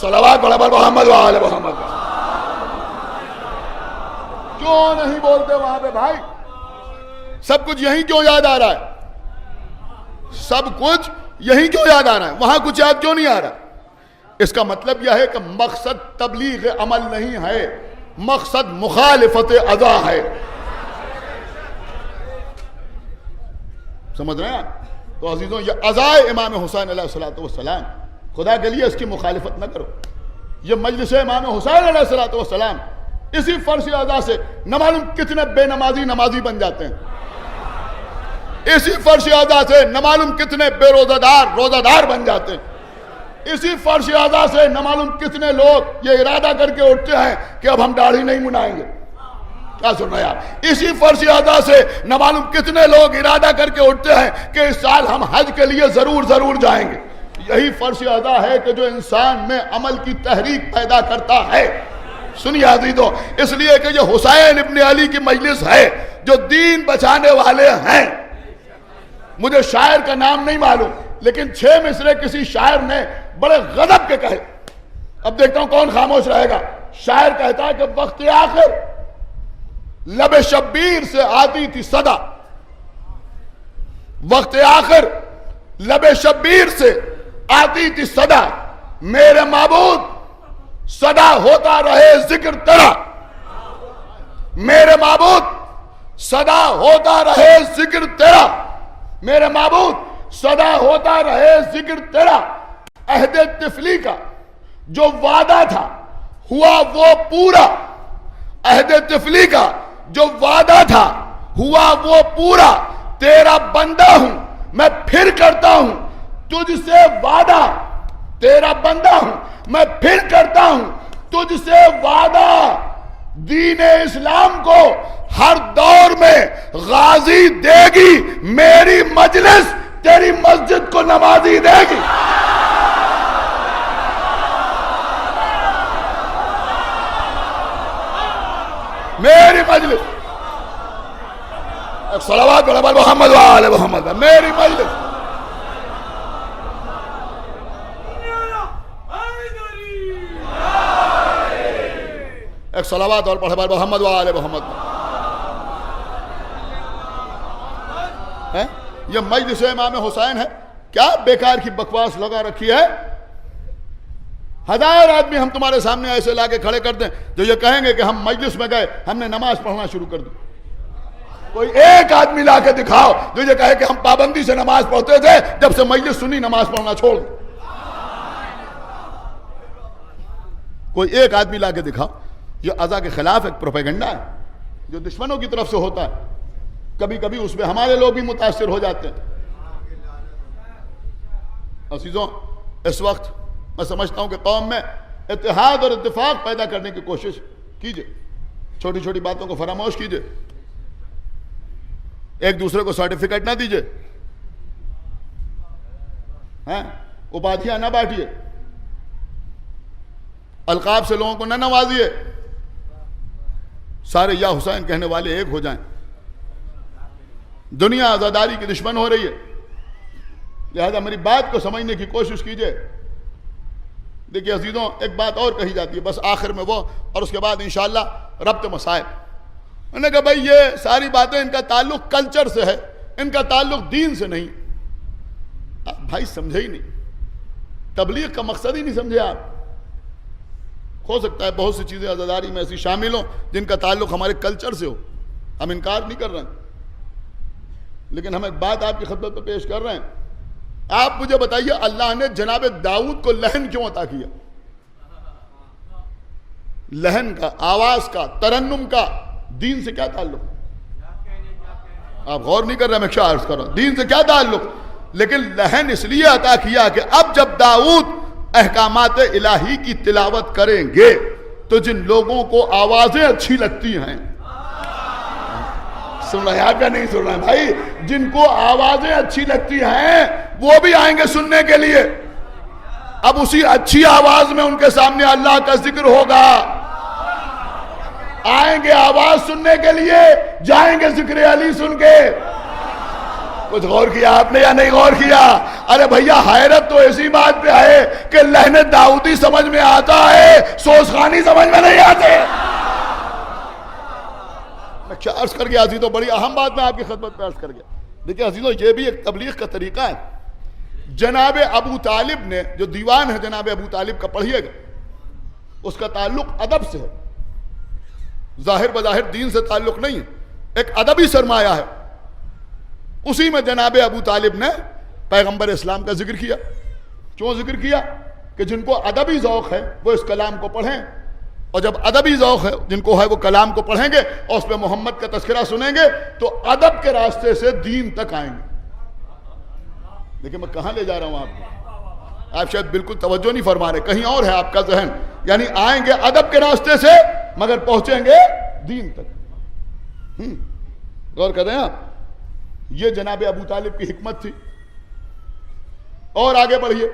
صلوات پڑھا پر محمد وآل محمد. کیوں نہیں بولتے وہاں پہ بھائی؟ سب کچھ یہیں کیوں یاد آ رہا ہے؟ سب کچھ یہیں کیوں یاد آ رہا ہے, وہاں کچھ یاد کیوں نہیں آ رہا؟ اس کا مطلب یہ ہے کہ مقصد تبلیغ عمل نہیں ہے, مقصد مخالفت اذا ہے. سمجھ رہے ہیں آپ؟ تو عزیزوں یہ ازائے امام حسین علیہ الصلوۃ والسلام, خدا کے لیے اس کی مخالفت نہ کرو. یہ مجلس امام حسین علیہ الصلوۃ والسلام اسی فرش اعضاء سے نہ معلوم کتنے بے نمازی بن جاتے ہیں, اسی فرش اعضاء سے نہ معلوم کتنے بے روزہ دار بن جاتے ہیں, اسی فرش اعضاء سے نہ معلوم کتنے لوگ یہ ارادہ کر کے اٹھتے ہیں کہ اب ہم داڑھی نہیں منائیں گے. کیا سن رہے ہیں آپ؟ اسی فرش اعضاء سے نہ معلوم کتنے لوگ ارادہ کر کے اٹھتے ہیں کہ اس سال ہم حج کے لیے ضرور جائیں گے. یہی فرش اعضاء ہے کہ جو انسان میں عمل کی تحریک پیدا کرتا ہے. سنیے عزیزو، اس لیے کہ یہ حسین ابن علی کی مجلس ہے جو دین بچانے والے ہیں. مجھے شاعر کا نام نہیں معلوم، لیکن 6 مصرے کسی شاعر نے بڑے غضب کے کہے. اب دیکھتا ہوں کون خاموش رہے گا. شاعر کہتا ہے کہ وقت آخر لب شبیر سے آتی تھی صدا، وقت آخر لب شبیر سے آتی تھی صدا، میرے معبود صدا ہوتا رہے ذکر تیرا، میرے معبود صدا ہوتا رہے ذکر تیرا، میرے معبود صدا ہوتا رہے ذکر تیرا. عہد طفلی کا جو وعدہ تھا ہوا وہ پورا، عہد طفلی کا جو وعدہ تھا ہوا وہ پورا. تیرا بندہ ہوں میں پھر کرتا ہوں تجھ سے وعدہ، تیرا بندہ ہوں میں پھر کرتا ہوں تجھ سے وعدہ. دین اسلام کو ہر دور میں غازی دے گی میری مجلس، تیری مسجد کو نمازی دے گی. میری مجلس، صلوات علی محمد و آل محمد، میری مجلس. ایک صلوات اور پڑھے محمد و آل محمد. یہ مجلس امام حسین ہے کیا بیکار کی بکواس لگا رکھی ہے؟ 1000 آدمی ہم تمہارے سامنے ایسے لا کے کھڑے کر دیں جو یہ کہیں گے کہ ہم مجلس میں گئے ہم نے نماز پڑھنا شروع کر دی. کوئی ایک آدمی لا کے دکھاؤ جو یہ کہے کہ ہم پابندی سے نماز پڑھتے تھے، جب سے مجلس سنی نماز پڑھنا چھوڑ دی. کوئی ایک آدمی لا کے دکھاؤ. یہ ازا کے خلاف ایک پروپیگنڈا ہے جو دشمنوں کی طرف سے ہوتا ہے. کبھی کبھی اس میں ہمارے لوگ بھی متاثر ہو جاتے ہیں. عزیزوں، اس وقت میں سمجھتا ہوں کہ قوم میں اتحاد اور اتفاق پیدا کرنے کی کوشش کیجئے. چھوٹی چھوٹی باتوں کو فراموش کیجئے. ایک دوسرے کو سرٹیفکیٹ نہ دیجئے، اپادھیاں نہ بانٹیے، القاب سے لوگوں کو نہ نوازیے. سارے یا حسین کہنے والے ایک ہو جائیں. دنیا آزاداری کی دشمن ہو رہی ہے، لہذا میری بات کو سمجھنے کی کوشش کیجئے. دیکھیے عزیزوں، ایک بات اور کہی جاتی ہے بس آخر میں وہ، اور اس کے بعد انشاءاللہ ربط مسائل. میں نے کہا بھائی یہ ساری باتیں ان کا تعلق کلچر سے ہے، ان کا تعلق دین سے نہیں. آپ بھائی سمجھے ہی نہیں، تبلیغ کا مقصد ہی نہیں سمجھے آپ. ہو سکتا ہے بہت سی چیزیں عزاداری میں ایسی شامل ہوں جن کا تعلق ہمارے کلچر سے ہو، ہم انکار نہیں کر رہے ہیں، لیکن ہم ایک بات آپ کی خدمت میں پیش کر رہے ہیں. آپ مجھے بتائیے اللہ نے جناب داؤد کو لہن کیوں عطا کیا؟ لہن کا، آواز کا، ترنم کا دین سے کیا تعلق؟ آپ غور نہیں کر رہے، میں کیا عرض کر رہا ہوں، دین سے کیا تعلق؟ لیکن لہن اس لیے عطا کیا کہ اب جب داؤد احکامات الہی کی تلاوت کریں گے تو جن لوگوں کو آوازیں اچھی لگتی ہیں، سن رہے ہیں آپ یا نہیں سن رہے ہیں بھائی، جن کو آوازیں اچھی لگتی ہیں وہ بھی آئیں گے سننے کے لیے. اب اسی اچھی آواز میں ان کے سامنے اللہ کا ذکر ہوگا، آئیں گے آواز سننے کے لیے، جائیں گے ذکر علی سن کے. کچھ غور کیا آپ نے یا نہیں غور کیا؟ ارے بھیا حیرت تو ایسی بات پہ ہے کہ لہن داؤدی سمجھ میں آتا ہے، سوسخانی سمجھ میں نہیں آتے. میں کیا عرض کر گیا عزیزوں، بڑی اہم بات میں آپ کی خدمت میں عرض کر گیا. دیکھیں عزیزوں، یہ بھی ایک تبلیغ کا طریقہ ہے. جناب ابو طالب نے جو دیوان ہے جناب ابو طالب کا پڑھیے گا، اس کا تعلق ادب سے ہے، ظاہر بظاہر دین سے تعلق نہیں ہے، ایک ادبی سرمایہ ہے. اسی میں جناب ابو طالب نے پیغمبر اسلام کا ذکر کیا. کیوں ذکر کیا؟ کہ جن کو ادبی ذوق ہے وہ اس کلام کو پڑھیں، اور جب ادبی ذوق ہے جن کو ہے وہ کلام کو پڑھیں گے اور اس پہ محمد کا تذکرہ سنیں گے تو ادب کے راستے سے دین تک آئیں گے. لیکن میں کہاں لے جا رہا ہوں آپ کو؟ آپ شاید بالکل توجہ نہیں فرما رہے، کہیں اور ہے آپ کا ذہن. یعنی آئیں گے ادب کے راستے سے مگر پہنچیں گے دین تک. غور کر رہے ہیں آپ؟ یہ جناب ابو طالب کی حکمت تھی. اور آگے بڑھیے.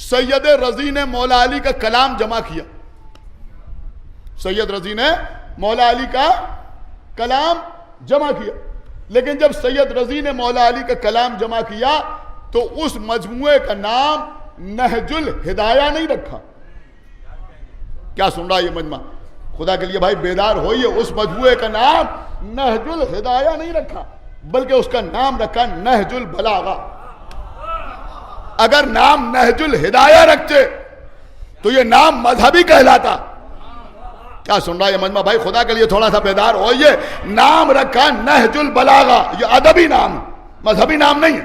سید رضی نے مولا علی کا کلام جمع کیا. سید رضی نے مولا علی کا کلام جمع کیا، لیکن جب سید رضی نے مولا علی کا کلام جمع کیا تو اس مجموعے کا نام نہج الہدایہ نہیں رکھا۔ کیا سن رہا ہے یہ مجمع؟ خدا کے لیے بھائی بیدار ہوئیے، اس مجموعے کا نام نہج الہدایہ نہیں رکھا، بلکہ اس کا نام رکھا نہج البلاغہ۔ اگر نام نہج الہدایہ رکھتے تو یہ نام مذہبی کہلاتا۔ کیا سن رہا ہے یہ مجمع بھائی؟ خدا کے لیے تھوڑا سا بیدار ہوئیے۔ نام رکھا نہج البلاغہ، یہ ادبی نام ہے، مذہبی نام نہیں ہے،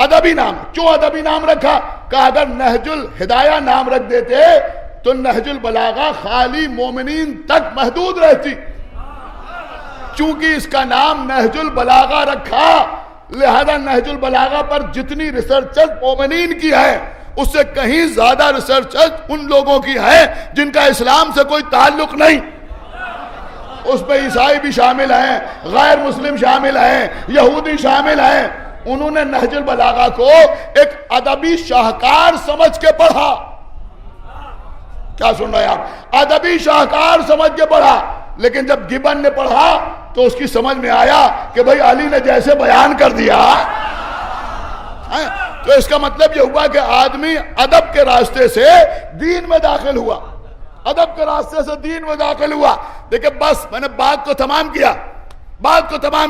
ادبی نام۔ کیوں ادبی نام رکھا؟ کہ اگر نہج الہدایہ نام رکھ دیتے تو نہج البلاغہ خالی مومنین تک محدود رہتی۔ چونکہ اس کا نام نہج البلاغہ رکھا، لہذا نہج البلاغہ پر جتنی ریسرچز مومنین کی ہے اس سے کہیں زیادہ ریسرچز ان لوگوں کی ہے جن کا اسلام سے کوئی تعلق نہیں۔ اس میں عیسائی بھی شامل ہیں، غیر مسلم شامل ہیں، یہودی شامل ہیں۔ انہوں نے نہج البلاغہ کو ایک ادبی شاہکار سمجھ کے پڑھا۔ کیا سن رہے ہیں آپ؟ ادبی شاہکار سمجھ کے پڑھا، لیکن جب گبن نے پڑھا تو اس کی سمجھ میں آیا کہ بھئی علی نے جیسے بیان کر دیا، تو اس کا مطلب یہ ہوا کہ آدمی ادب کے راستے سے دین میں داخل ہوا، ادب کے راستے سے دین میں داخل ہوا۔ دیکھیں بس میں نے بات کو تمام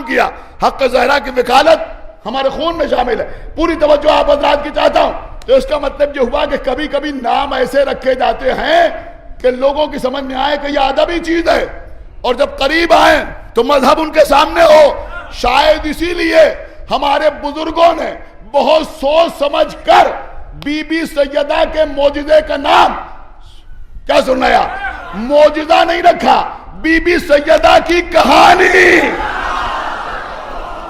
کیا۔ حق زہرا کی وکالت ہمارے خون میں شامل ہے، پوری توجہ آپ حضرات کی چاہتا ہوں۔ تو اس کا مطلب یہ ہوا کہ کبھی کبھی نام ایسے رکھے جاتے ہیں کہ لوگوں کی سمجھ میں آئے کہ یہ ادبی چیز ہے، اور جب قریب آئیں تو مذہب ان کے سامنے ہو۔ شاید اسی لیے ہمارے بزرگوں نے بہت سوچ سمجھ کر بی بی سیدہ کے معجزے کا نام، کیا سننا ہے، معجزہ نہیں رکھا، بی بی سیدہ کی کہانی۔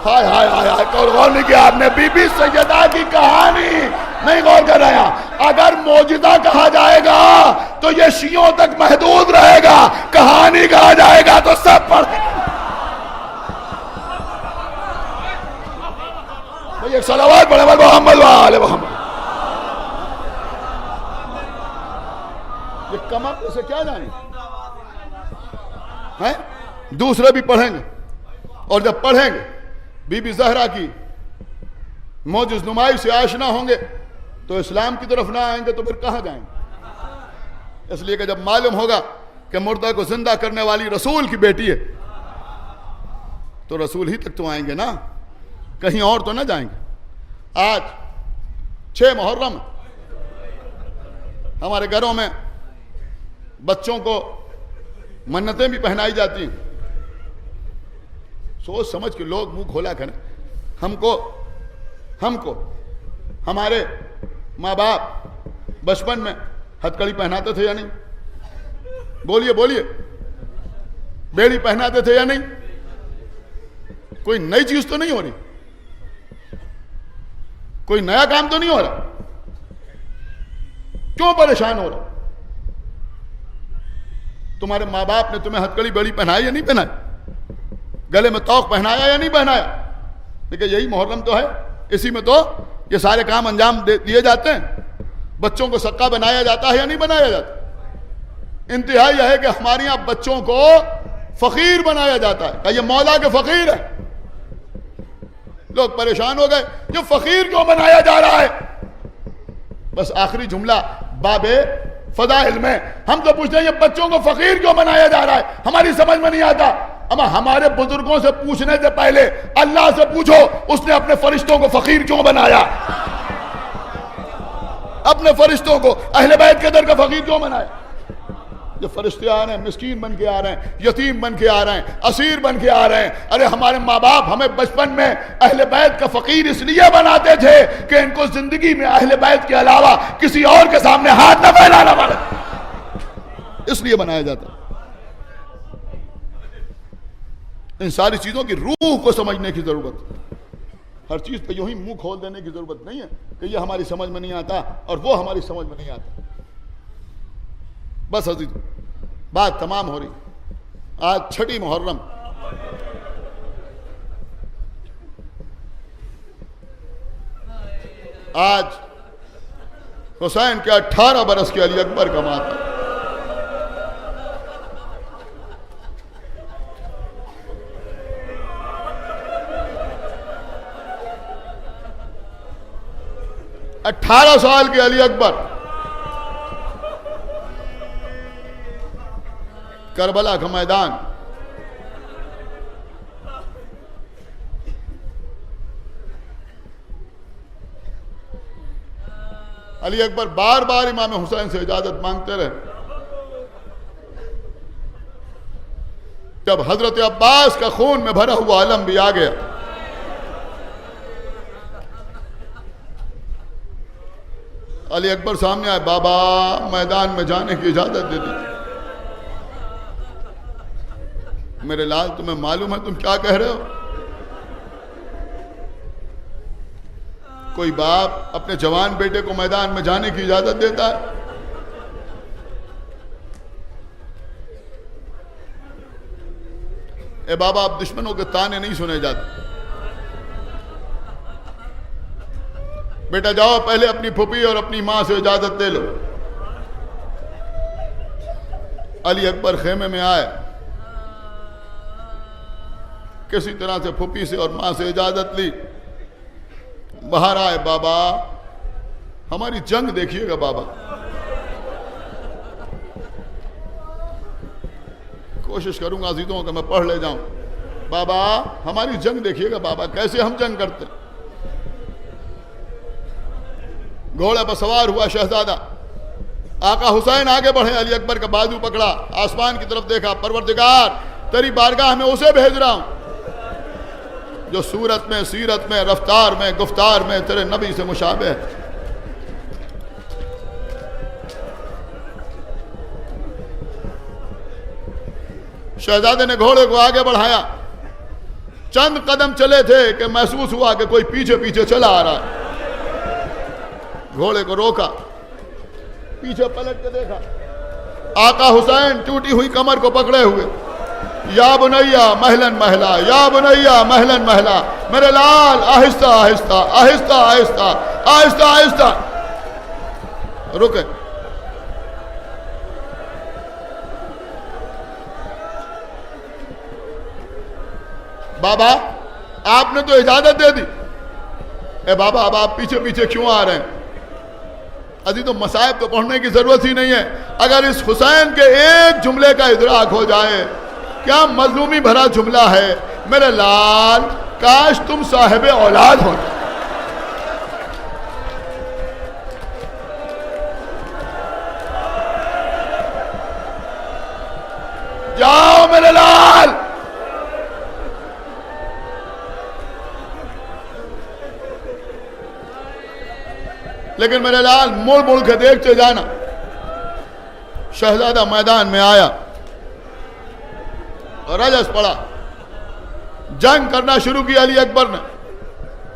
ہائے ہائے ہائے، غور نہیں کیا آپ نے؟ بی بی سیدہ کی کہانی نہیں غور کر رہا۔ اگر معجزہ کہا جائے گا تو یہ شیعوں تک محدود رہے گا، کہانی کہا جائے گا تو سب پڑھیں گے۔ ایک صلوات پڑھیں محمد وآل محمد۔ یہ کم اپ سے کیا جائیں ہیں؟ دوسرے بھی پڑھیں گے، اور جب پڑھیں گے بی بی زہرا کی معجز نمائی سے آشنا ہوں گے تو اسلام کی طرف نہ آئیں گے تو پھر کہاں جائیں گے؟ اس لیے کہ جب معلوم ہوگا کہ مردہ کو زندہ کرنے والی رسول کی بیٹی ہے تو رسول ہی تک تو آئیں گے نا، کہیں اور تو نہ جائیں گے۔ آج 6 محرم ہمارے گھروں میں بچوں کو منتیں بھی پہنائی جاتی ہیں۔ سوچ سمجھ کے لوگ منہ کھولا کریں۔ ہم کو ہمارے ماں باپ بچپن میں ہتکڑی پہناتے تھے یا نہیں؟ بولیے بیڑی پہناتے تھے یا نہیں؟ کوئی نئی چیز تو نہیں ہو رہی، کوئی نیا کام تو نہیں ہو رہا، کیوں پریشان ہو رہا؟ تمہارے ماں باپ نے تمہیں ہتکڑی بیڑی پہنائی یا نہیں پہنائی؟ گلے میں توق پہنایا یا نہیں پہنایا؟ دیکھیں یہی محرم تو ہے، اسی میں تو یہ سارے کام انجام دیے جاتے ہیں۔ بچوں کو سکا بنایا جاتا ہے یا نہیں بنایا جاتا؟ انتہا یہ ہے کہ ہمارے یہاں بچوں کو فقیر بنایا جاتا ہے کہ یہ مولا کے فقیر ہے۔ لوگ پریشان ہو گئے، یہ فقیر کیوں بنایا جا رہا ہے؟ بس آخری جملہ باب فضائل میں ہم تو پوچھتے ہیں یہ بچوں کو فقیر کیوں بنایا جا رہا ہے؟ ہماری سمجھ میں نہیں آتا۔ اما ہمارے بزرگوں سے پوچھنے سے پہلے اللہ سے پوچھو اس نے اپنے فرشتوں کو فقیر کیوں بنایا؟ اپنے فرشتوں کو اہل بیت کے در کا فقیر کیوں بنایا؟ جو فرشتے آ رہے ہیں مسکین بن کے آ رہے ہیں، یتیم بن کے آ رہے ہیں، اسیر بن کے آ رہے ہیں۔ ارے ہمارے ماں باپ ہمیں بچپن میں اہل بیت کا فقیر اس لیے بناتے تھے کہ ان کو زندگی میں اہل بیت کے علاوہ کسی اور کے سامنے ہاتھ نہ پھیلانا پڑے، اس لیے بنایا جاتا ہے۔ ان ساری چیزوں کی روح کو سمجھنے کی ضرورت ہے۔ ہر چیز پہ یوں ہی منہ کھول دینے کی ضرورت نہیں ہے کہ یہ ہماری سمجھ میں نہیں آتا اور وہ ہماری سمجھ میں نہیں آتا۔ بس عزیز بات تمام ہو رہی۔ آج 6 محرم، آج حسین کے 18 برس کے علی اکبر کا ماتم۔ 18 سال کے علی اکبر کربلا کا میدان، علی اکبر بار بار امام حسین سے اجازت مانگتے رہے. جب حضرت عباس کا خون میں بھرا ہوا علم بھی آ گیا، علی اکبر سامنے آئے، بابا میدان میں جانے کی اجازت دے دی. میرے لال تمہیں معلوم ہے تم کیا کہہ رہے ہو؟ کوئی باپ اپنے جوان بیٹے کو میدان میں جانے کی اجازت دیتا ہے؟ اے بابا، اب دشمنوں کے تانے نہیں سنے جاتے. بیٹا جاؤ، پہلے اپنی پھوپھی اور اپنی ماں سے اجازت دے لو. علی اکبر خیمے میں آئے، کسی طرح سے پھوپھی سے اور ماں سے اجازت لی، باہر آئے. بابا ہماری جنگ دیکھیے گا بابا. کوشش کروں گا عزیزوں کہ میں پڑھ لے جاؤں. بابا ہماری جنگ دیکھیے گا بابا، کیسے ہم جنگ کرتے. گھوڑے پر سوار ہوا شہزادہ. آقا حسین آگے بڑھے، علی اکبر کا بازو پکڑا، آسمان کی طرف دیکھا. پروردگار تیری بارگاہ میں اسے بھیج رہا ہوں جو صورت میں، سیرت میں، رفتار میں، گفتار میں تیرے نبی سے مشابہ ہے. شہزادے نے گھوڑے کو آگے بڑھایا. چند قدم چلے تھے کہ محسوس ہوا کہ کوئی پیچھے پیچھے چلا آ رہا ہے. گھوڑے کو روکا، پیچھے پلٹ کے دیکھا، آقا حسین ٹوٹی ہوئی کمر کو پکڑے ہوئے. یا بنیا مہلن مہلا، یا بنیا مہلن مہلا. میرے لال آہستہ آہستہ آہستہ آہستہ آہستہ آہستہ رکے. بابا آپ نے تو اجازت دے دی. اے بابا اب آپ پیچھے پیچھے کیوں آ رہے ہیں؟ عزیزو مصائب تو پڑھنے کی ضرورت ہی نہیں ہے. اگر اس حسین کے ایک جملے کا ادراک ہو جائے، کیا مظلومی بھرا جملہ ہے. میرے لال کاش تم صاحب اولاد ہو. جاؤ میرے لال. لیکن میرے لال مڑ مڑ کے دیکھتے جانا. شہزادہ میدان میں آیا، رجس پڑا، جنگ کرنا شروع کی علی اکبر نے.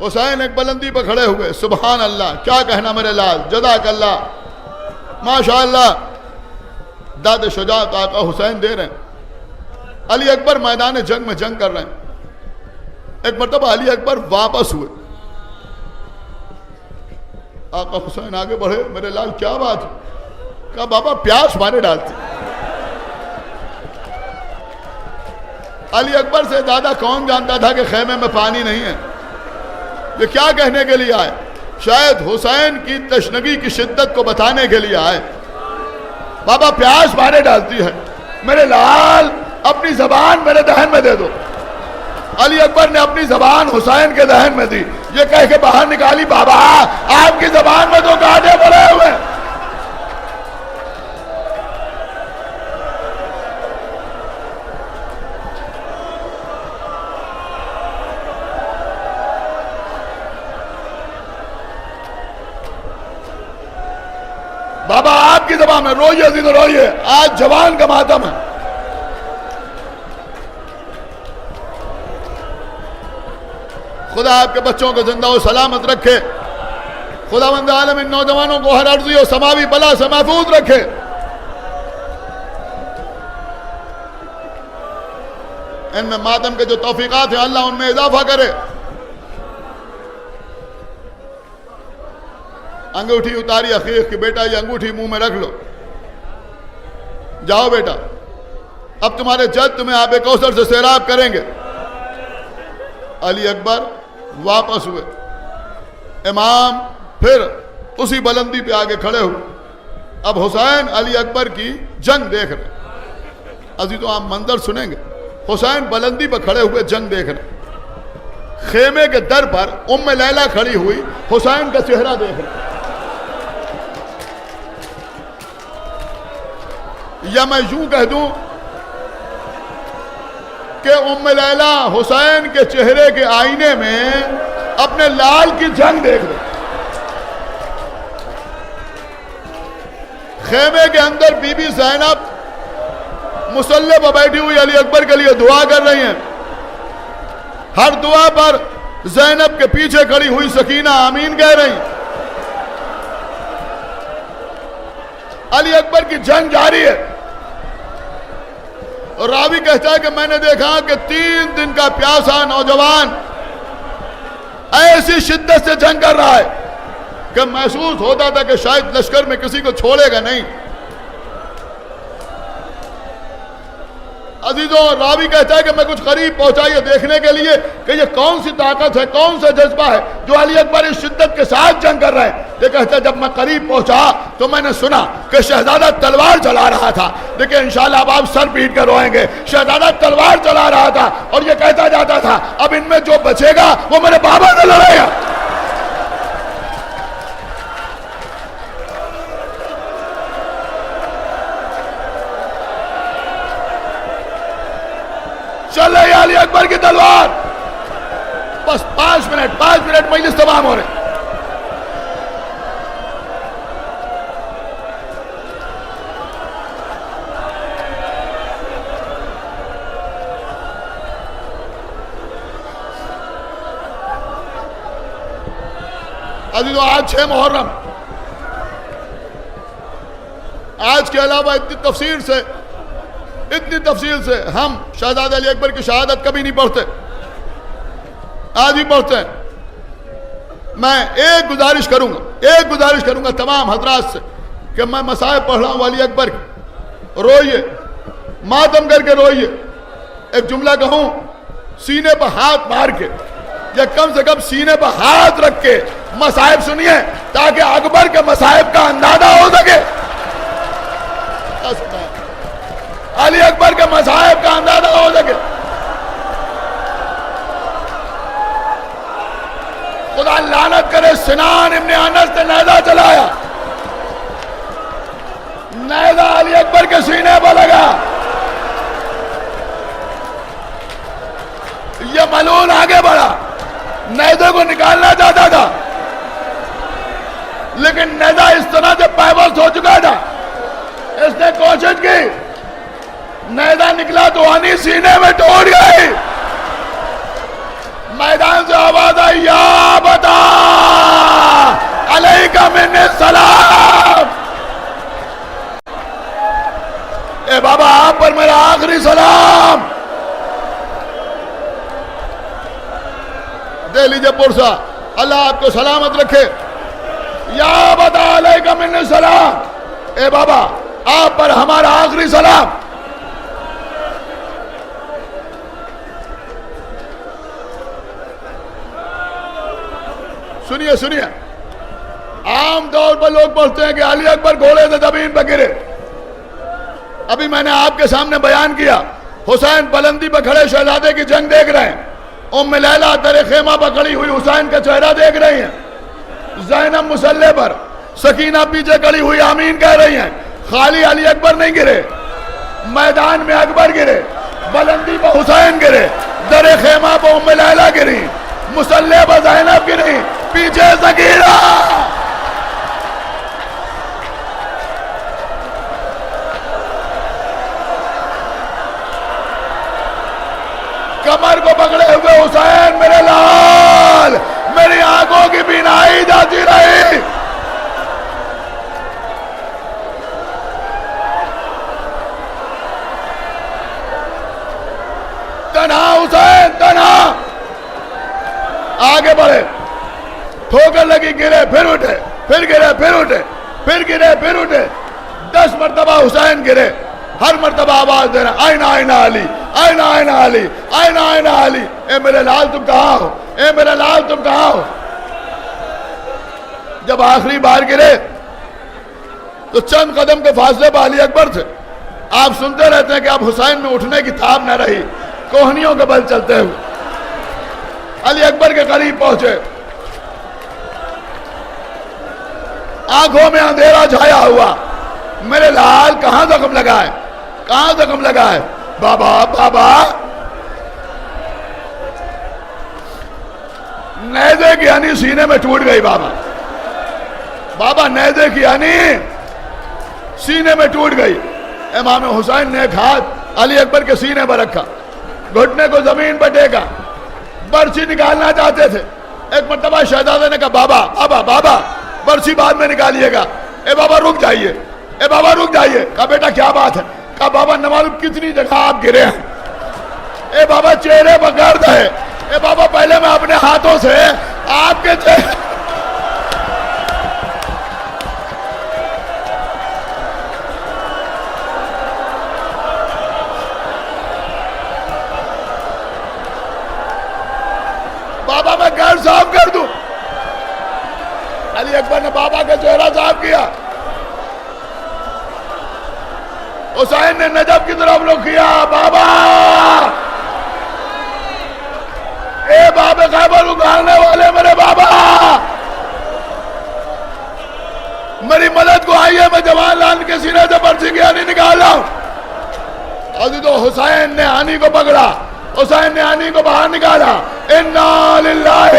حسین ایک بلندی پہ کھڑے ہوئے. سبحان اللہ، کیا کہنا میرے لال، جزاک اللہ، ماشاءاللہ. داد شجاعت آقا حسین دے رہے ہیں. علی اکبر میدان جنگ میں جنگ کر رہے ہیں. ایک مرتبہ علی اکبر واپس ہوئے. آقا حسین آگے بڑھے. میرے لال کیا بات ہے؟ کہا بابا پیاس مارے ڈالتی. علی اکبر سے زیادہ کون جانتا تھا کہ خیمے میں پانی نہیں ہے. یہ کیا کہنے کے لیے آئے؟ شاید حسین کی تشنگی کی شدت کو بتانے کے لیے آئے. بابا پیاس مارے ڈالتی ہے. میرے لال اپنی زبان میرے دہن میں دے دو. علی اکبر نے اپنی زبان حسین کے دہن میں دی. یہ کہہ کے باہر نکالی. بابا آپ کی زبان میں تو کانٹے پڑے ہوئے. بابا آپ کی زبان میں روئیے عزیزو روئیے. آج جوان کا ماتم ہے. خدا آپ کے بچوں کو زندہ و سلامت رکھے. خداوند عالم ان نوجوانوں کو ہر عرضی و سماوی بلا سے محفوظ رکھے. ان میں ماتم کے جو توفیقات ہیں اللہ ان میں اضافہ کرے. انگوٹھی اتاری عقیق کی. بیٹا یہ انگوٹھی منہ میں رکھ لو. جاؤ بیٹا، اب تمہارے جد تمہیں آب کوثر سے سیراب کریں گے. علی اکبر واپس ہوئے. امام پھر اسی بلندی پہ آگے کھڑے ہوئے. اب حسین علی اکبر کی جنگ دیکھ رہے. عزیزو آپ منظر سنیں گے. حسین بلندی پہ کھڑے ہوئے جنگ دیکھ رہے. خیمے کے در پر ام لیلہ کھڑی ہوئی حسین کا چہرہ دیکھ رہے. یا میں یوں کہہ دوں کہ ام لیلہ حسین کے چہرے کے آئینے میں اپنے لال کی جنگ دیکھ رہے. خیمے کے اندر بی بی زینب مصلی پر بیٹھی ہوئی علی اکبر کے لیے دعا کر رہی ہیں. ہر دعا پر زینب کے پیچھے کھڑی ہوئی سکینہ آمین کہہ رہی ہیں. علی اکبر کی جنگ جاری ہے. اور راوی کہتا ہے کہ میں نے دیکھا کہ 3 دن کا پیاسا نوجوان ایسی شدت سے جنگ کر رہا ہے کہ محسوس ہوتا تھا کہ شاید لشکر میں کسی کو چھوڑے گا نہیں. عزیزوں راوی کہتا ہے کہ میں کچھ قریب پہنچا یہ دیکھنے کے لیے کہ یہ کون سی طاقت ہے, کون سا جذبہ ہے جو علی اکبر اس شدت کے ساتھ جنگ کر رہے ہیں. یہ کہتا ہے جب میں قریب پہنچا تو میں نے سنا کہ شہزادہ تلوار چلا رہا تھا. لیکن انشاءاللہ اب آپ سر پیٹ کر روئیں گے. شہزادہ تلوار چلا رہا تھا اور یہ کہتا جاتا تھا اب ان میں جو بچے گا وہ میرے بابا سے لڑے گا. چل رہی علی اکبر کی تلوار. بس 5 منٹ مجلس تمام ہو رہے. عزیزو آج 6 محرم. آج کے علاوہ اتنی تفصیل سے ہم شہزادہ علی اکبر کی شہادت کبھی نہیں پڑھتے. آج ہی پڑھتے ہیں. میں ایک گزارش کروں گا تمام حضرات سے کہ میں مصائب پڑھ رہا ہوں علی اکبر کی. روئیے, ماتم کر کے روئیے. ایک جملہ کہوں, سینے پر ہاتھ مار کے یا کم سے کم سینے پر ہاتھ رکھ کے مصائب سنیے تاکہ اکبر کے مصائب کا اندازہ ہو سکے. علی اکبر کے مصائب کا اندازہ ہو سکے. خدا لعنت کرے سنان ابن انس نے نیزہ چلایا. نیزہ علی اکبر کے سینے پر لگا. یہ ملعون آگے بڑھا, نیزے کو نکالنا چاہتا تھا لیکن نیزہ اس طرح سے پائبند ہو چکا تھا. اس نے کوشش کی, نیزہ نکلا تو آنی سینے میں ٹوٹ گئی. میدان سے آواز آئی یا بتا علیکہ من السلام. اے بابا آپ پر میرا آخری سلام. دے لیجئے پرسا, اللہ آپ کو سلامت رکھے. یا بتا علیکہ من السلام. اے بابا آپ پر ہمارا آخری سلام. سنیے عام طور پر لوگ پوچھتے ہیں کہ علی اکبر گھوڑے سے زمین پر گرے. ابھی میں نے آپ کے سامنے بیان کیا حسین بلندی پر کھڑے شہزادے کی جنگ دیکھ رہے ہیں. ام لیلہ در خیمہ پر کھڑی ہوئی حسین کا چہرہ دیکھ رہی ہیں. زینب مصلی پر, سکینہ پیچھے کھڑی ہوئی آمین کہہ رہی ہیں. خالی علی اکبر نہیں گرے, میدان میں اکبر گرے, بلندی پر حسین گرے, در خیمہ پر ام لیلہ گری, مصلی پر زینب گری, پیچھے سکینہ. کمر کو پکڑے ہوئے حسین میرے لال, میری آنکھوں کی بینائی جاتی رہی. تنہا حسین تنہا آگے بڑھے, ٹھوکر لگی, گرے پھر اٹھے, پھر گرے پھر اٹھے, پھر گرے پھر اٹھے. 10 مرتبہ حسین گرے. ہر مرتبہ آواز دے رہا آئینہ آئینہ علی, آئینہ آئینہ علی, آئینہ آئینہ علی. اے میرے لال تم کہاں ہو, اے میرے لال تم کہاں ہو. جب آخری بار گرے تو چند قدم کے فاصلے پر علی اکبر تھے. آپ سنتے رہتے ہیں کہ اب حسین میں اٹھنے کی تاب نہ رہی, کوہنیوں کے بل چلتے ہوئے علی اکبر کے قریب پہنچے. آنکھوں میں اندھیرا چھایا ہوا. میرے لال کہاں زخم لگا ہے, کہاں زخم لگا ہے؟ بابا بابا. نیزے کی ہنی سینے میں ٹوٹ گئی. بابا بابا نیزے کی ہنی سینے میں ٹوٹ گئی. امام حسین نے ایک ہاتھ علی اکبر کے سینے پر رکھا, گھٹنے کو زمین پر ٹیکا, برچی نکالنا چاہتے تھے. ایک مرتبہ شہزادے نے کہا بابا بابا بابا برچی بعد میں نکالیے گا. اے بابا رک جائیے, اے بابا رک جائیے. کہا بیٹا کیا بات ہے؟ کہا بابا نہ معلوم کتنی جگہ آپ گرے ہیں. اے بابا چہرے پر گرد ہے. اے بابا پہلے میں اپنے ہاتھوں سے آپ کے چہرے بابا میں گھر صاف کر دوں. علی اکبر نے بابا کا چہرہ صاف کیا. حسین نے نجف کی طرف رخ کیا. بابا اے باب خیبر اگارنے والے میرے بابا, میری مدد کو آئیے, میں جوان لال کے سینے سے برچی کی ہنی نکال رہا ہوں. عزیزو حسین نے ہنی کو پکڑا, حسین نے ہنی کو باہر نکالا. انا للہ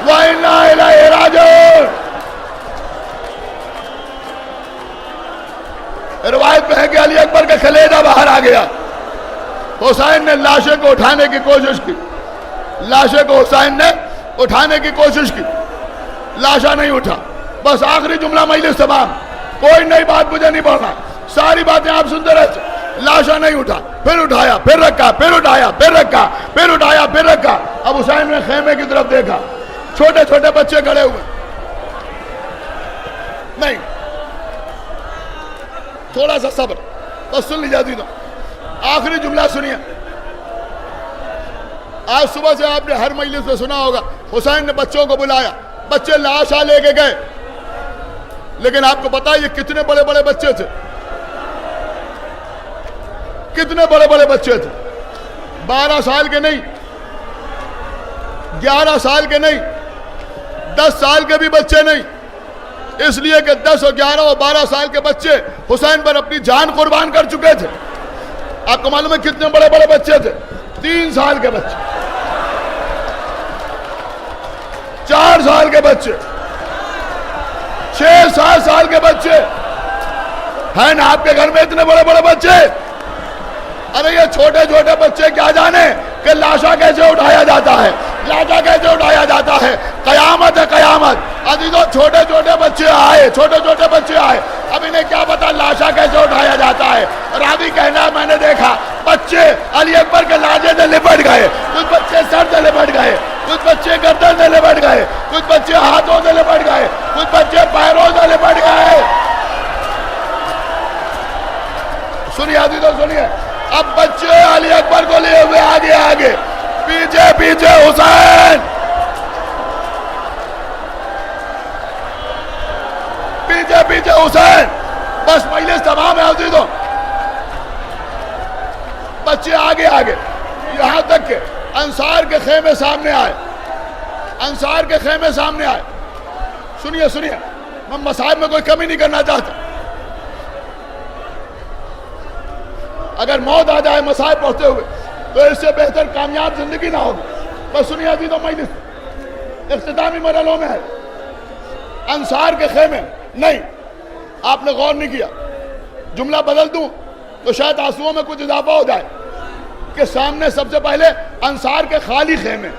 و انا الیہ راجعون. روایت میں ہے کہ علی اکبر کا کلیجہ باہر آ گیا. حسین نے لاشے کو اٹھانے کی کوشش کی, لاشے کو حسین نے اٹھانے کی کوشش کی, لاشا نہیں اٹھا. بس آخری جملہ مجلس تمام, کوئی نئی بات مجھے نہیں بولنا, ساری باتیں آپ سنتے رہتے. لاشا نہیں اٹھا, پھر اٹھایا, پھر رکھا, پھر اٹھایا, پھر رکھا, پھر اٹھایا, پھر رکھا. اب حسین نے خیمے کی طرف دیکھا, چھوٹے چھوٹے بچے کھڑے ہوئے. نہیں, تھوڑا سا صبر, بس سن لیجیے عزیزو. آخری جملہ سنیے. آج صبح سے آپ نے ہر مجلس میں سنا ہوگا حسین نے بچوں کو بلایا, بچے لاشا لے کے گئے. لیکن آپ کو پتا ہے یہ کتنے بڑے بڑے بچے تھے, کتنے بڑے بڑے بچے تھے. 12 سال کے نہیں, 11 سال کے نہیں, 10 سال کے بھی بچے نہیں. اس لیے کہ 10 اور 11 اور 12 سال کے بچے حسین پر اپنی جان قربان کر چکے تھے. آپ کو معلوم ہے کتنے بڑے بڑے بچے تھے؟ 3 سال کے بچے, 4 سال کے بچے, 6-7 سال کے بچے ہیں نا آپ کے گھر میں اتنے بڑے بڑے بچے. ارے یہ چھوٹے چھوٹے بچے کیا جانے کہ لاشا کیسے اٹھایا جاتا ہے, لاشا کیسے اٹھایا جاتا ہے. قیامت ہے قیامت. عزیزو چھوٹے چھوٹے بچے آئے, چھوٹے چھوٹے بچے آئے. اب انہیں کیا پتا لاشا کیسے اٹھایا جاتا ہے. راوی کہنا میں نے دیکھا بچے علی اکبر کے لاجے سے لپٹ گئے, کچھ بچے سر سے لپٹ گئے, کچھ بچے گردن سے لپٹ گئے, کچھ بچے ہاتھوں سے لپٹ گئے, کچھ بچے پیروں سے لپٹ گئے. سنیے عزیزو سنیے. اب بچے علی اکبر کو لیے ہوئے آگے آگے, پیچھے پیچھے حسین, پیچھے پیچھے حسین. بس مجلس تمام ہے عزیزو. بچے آگے آگے, یہاں تک کہ انصار کے خیمے سامنے آئے, انصار کے خیمے سامنے آئے. سنیے سنیے, میں مصائب میں کوئی کمی نہیں کرنا چاہتا. اگر موت آ جائے مصائب پڑھتے ہوئے تو اس سے بہتر کامیاب زندگی نہ ہوگی. بس سنیے عزیزو, مجلس اختتامی مرحلوں میں ہے. انصار کے خیمے نہیں, آپ نے غور نہیں کیا. جملہ بدل دوں تو شاید آنسوؤں میں کچھ اضافہ ہو جائے کہ سامنے سب سے پہلے انصار کے خالی خیمے.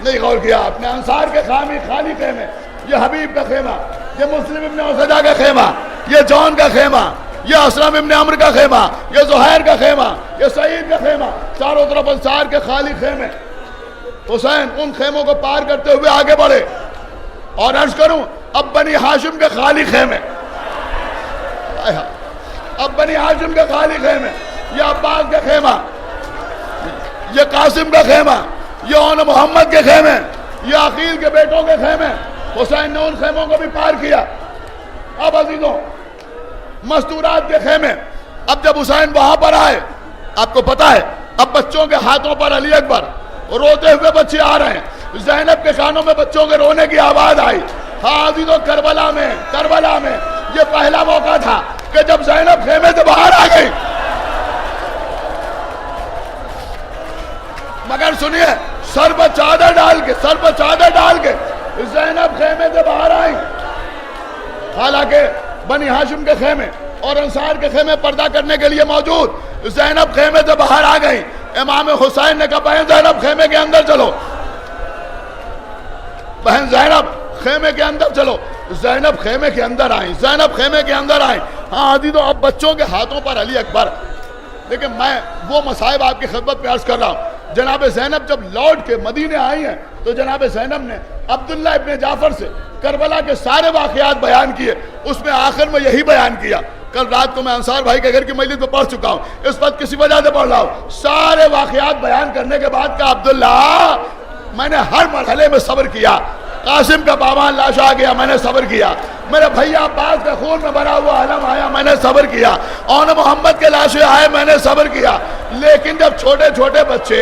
نہیں غور کیا آپ نے. انصار کے خالی خیمے, یہ حبیب کا خیمہ, یہ مسلم ابن اسدہ کا خیمہ, یہ جون کا خیمہ, یہ اسلم ابن عمر کا خیمہ, یہ زہیر کا خیمہ, یہ سعید کا خیمہ. چاروں طرف انصار کے خالی خیمے. حسین ان خیموں کو پار کرتے ہوئے آگے بڑھے اور عرض کروں اب بنی ہاشم کے خالی خیمے, اب بنی ہاشم کے خالی خیمے, یہ عباس کا خیمہ, یہ قاسم کا خیمہ, یہ اون محمد کے خیمے, یہ عقیل کے بیٹوں کے خیمے. حسین نے ان خیموں کو بھی پار کیا. اب عزیزوں مستورات کے خیمے, اب جب حسین وہاں پر آئے, آپ کو پتا ہے اب بچوں کے ہاتھوں پر علی اکبر, روتے ہوئے بچے آ رہے ہیں, زینب کے کانوں میں بچوں کے رونے کی آواز آئی. ہاں عزیزوں کربلا میں یہ پہلا موقع تھا کہ جب زینب خیمے سے باہر آ گئی. مگر سنیے, سر پر چادر ڈال کے زینب خیمے سے باہر آئی. حالانکہ بنی ہاشم کے خیمے اور انصار کے خیمے پردہ کرنے کے لیے موجود, زینب خیمے سے باہر آ گئی. امام حسین نے کہا بہن زینب خیمے کے اندر چلو, بہن زینب خیمے کے اندر چلو. زینب خیمے کے اندر آئیں. ہاں عزیزو اب بچوں کے ہاتھوں پر علی اکبر. لیکن میں وہ مصائب آپ کی خدمت میں عرض کر رہا ہوں. جناب زینب جب لوٹ کے مدینے آئی ہیں تو جناب زینب نے عبداللہ ابن جعفر سے کربلا کے سارے واقعات بیان کیے. اس میں آخر میں یہی بیان کیا, کل رات کو میں انصار بھائی کے گھر کی مجلس میں پڑھ چکا ہوں, اس وقت کسی وجہ سے پڑھ رہا ہوں. سارے واقعات بیان کرنے کے بعد کہا عبداللہ میں نے ہر مرحلے میں صبر کیا. قاسم کا پامان لاش آ گیا, میں نے صبر کیا. میرے بھیا عباس کا خون میں بھرا ہوا علم آیا, میں نے صبر کیا. اور محمد کے لاشیں آئے, میں نے صبر کیا. لیکن جب چھوٹے چھوٹے بچے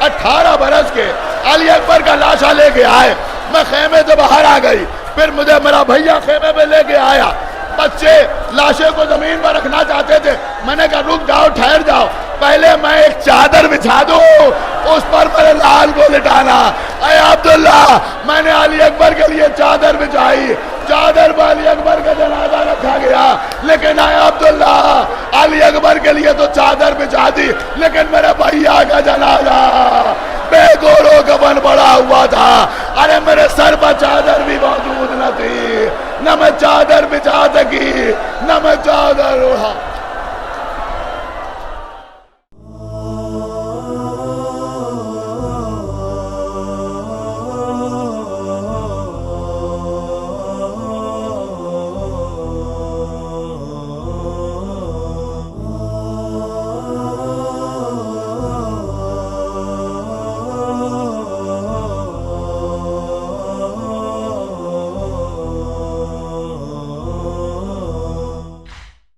18 برس کے علی اکبر کا لاشا لے کے آئے, میں خیمے سے باہر آ گئی. پھر مجھے میرا بھیا خیمے میں لے کے آیا. بچے لاشیں کو زمین پر رکھنا چاہتے تھے, میں نے کہا رک جاؤ, ٹھہر جاؤ, پہلے میں ایک چادر بچھا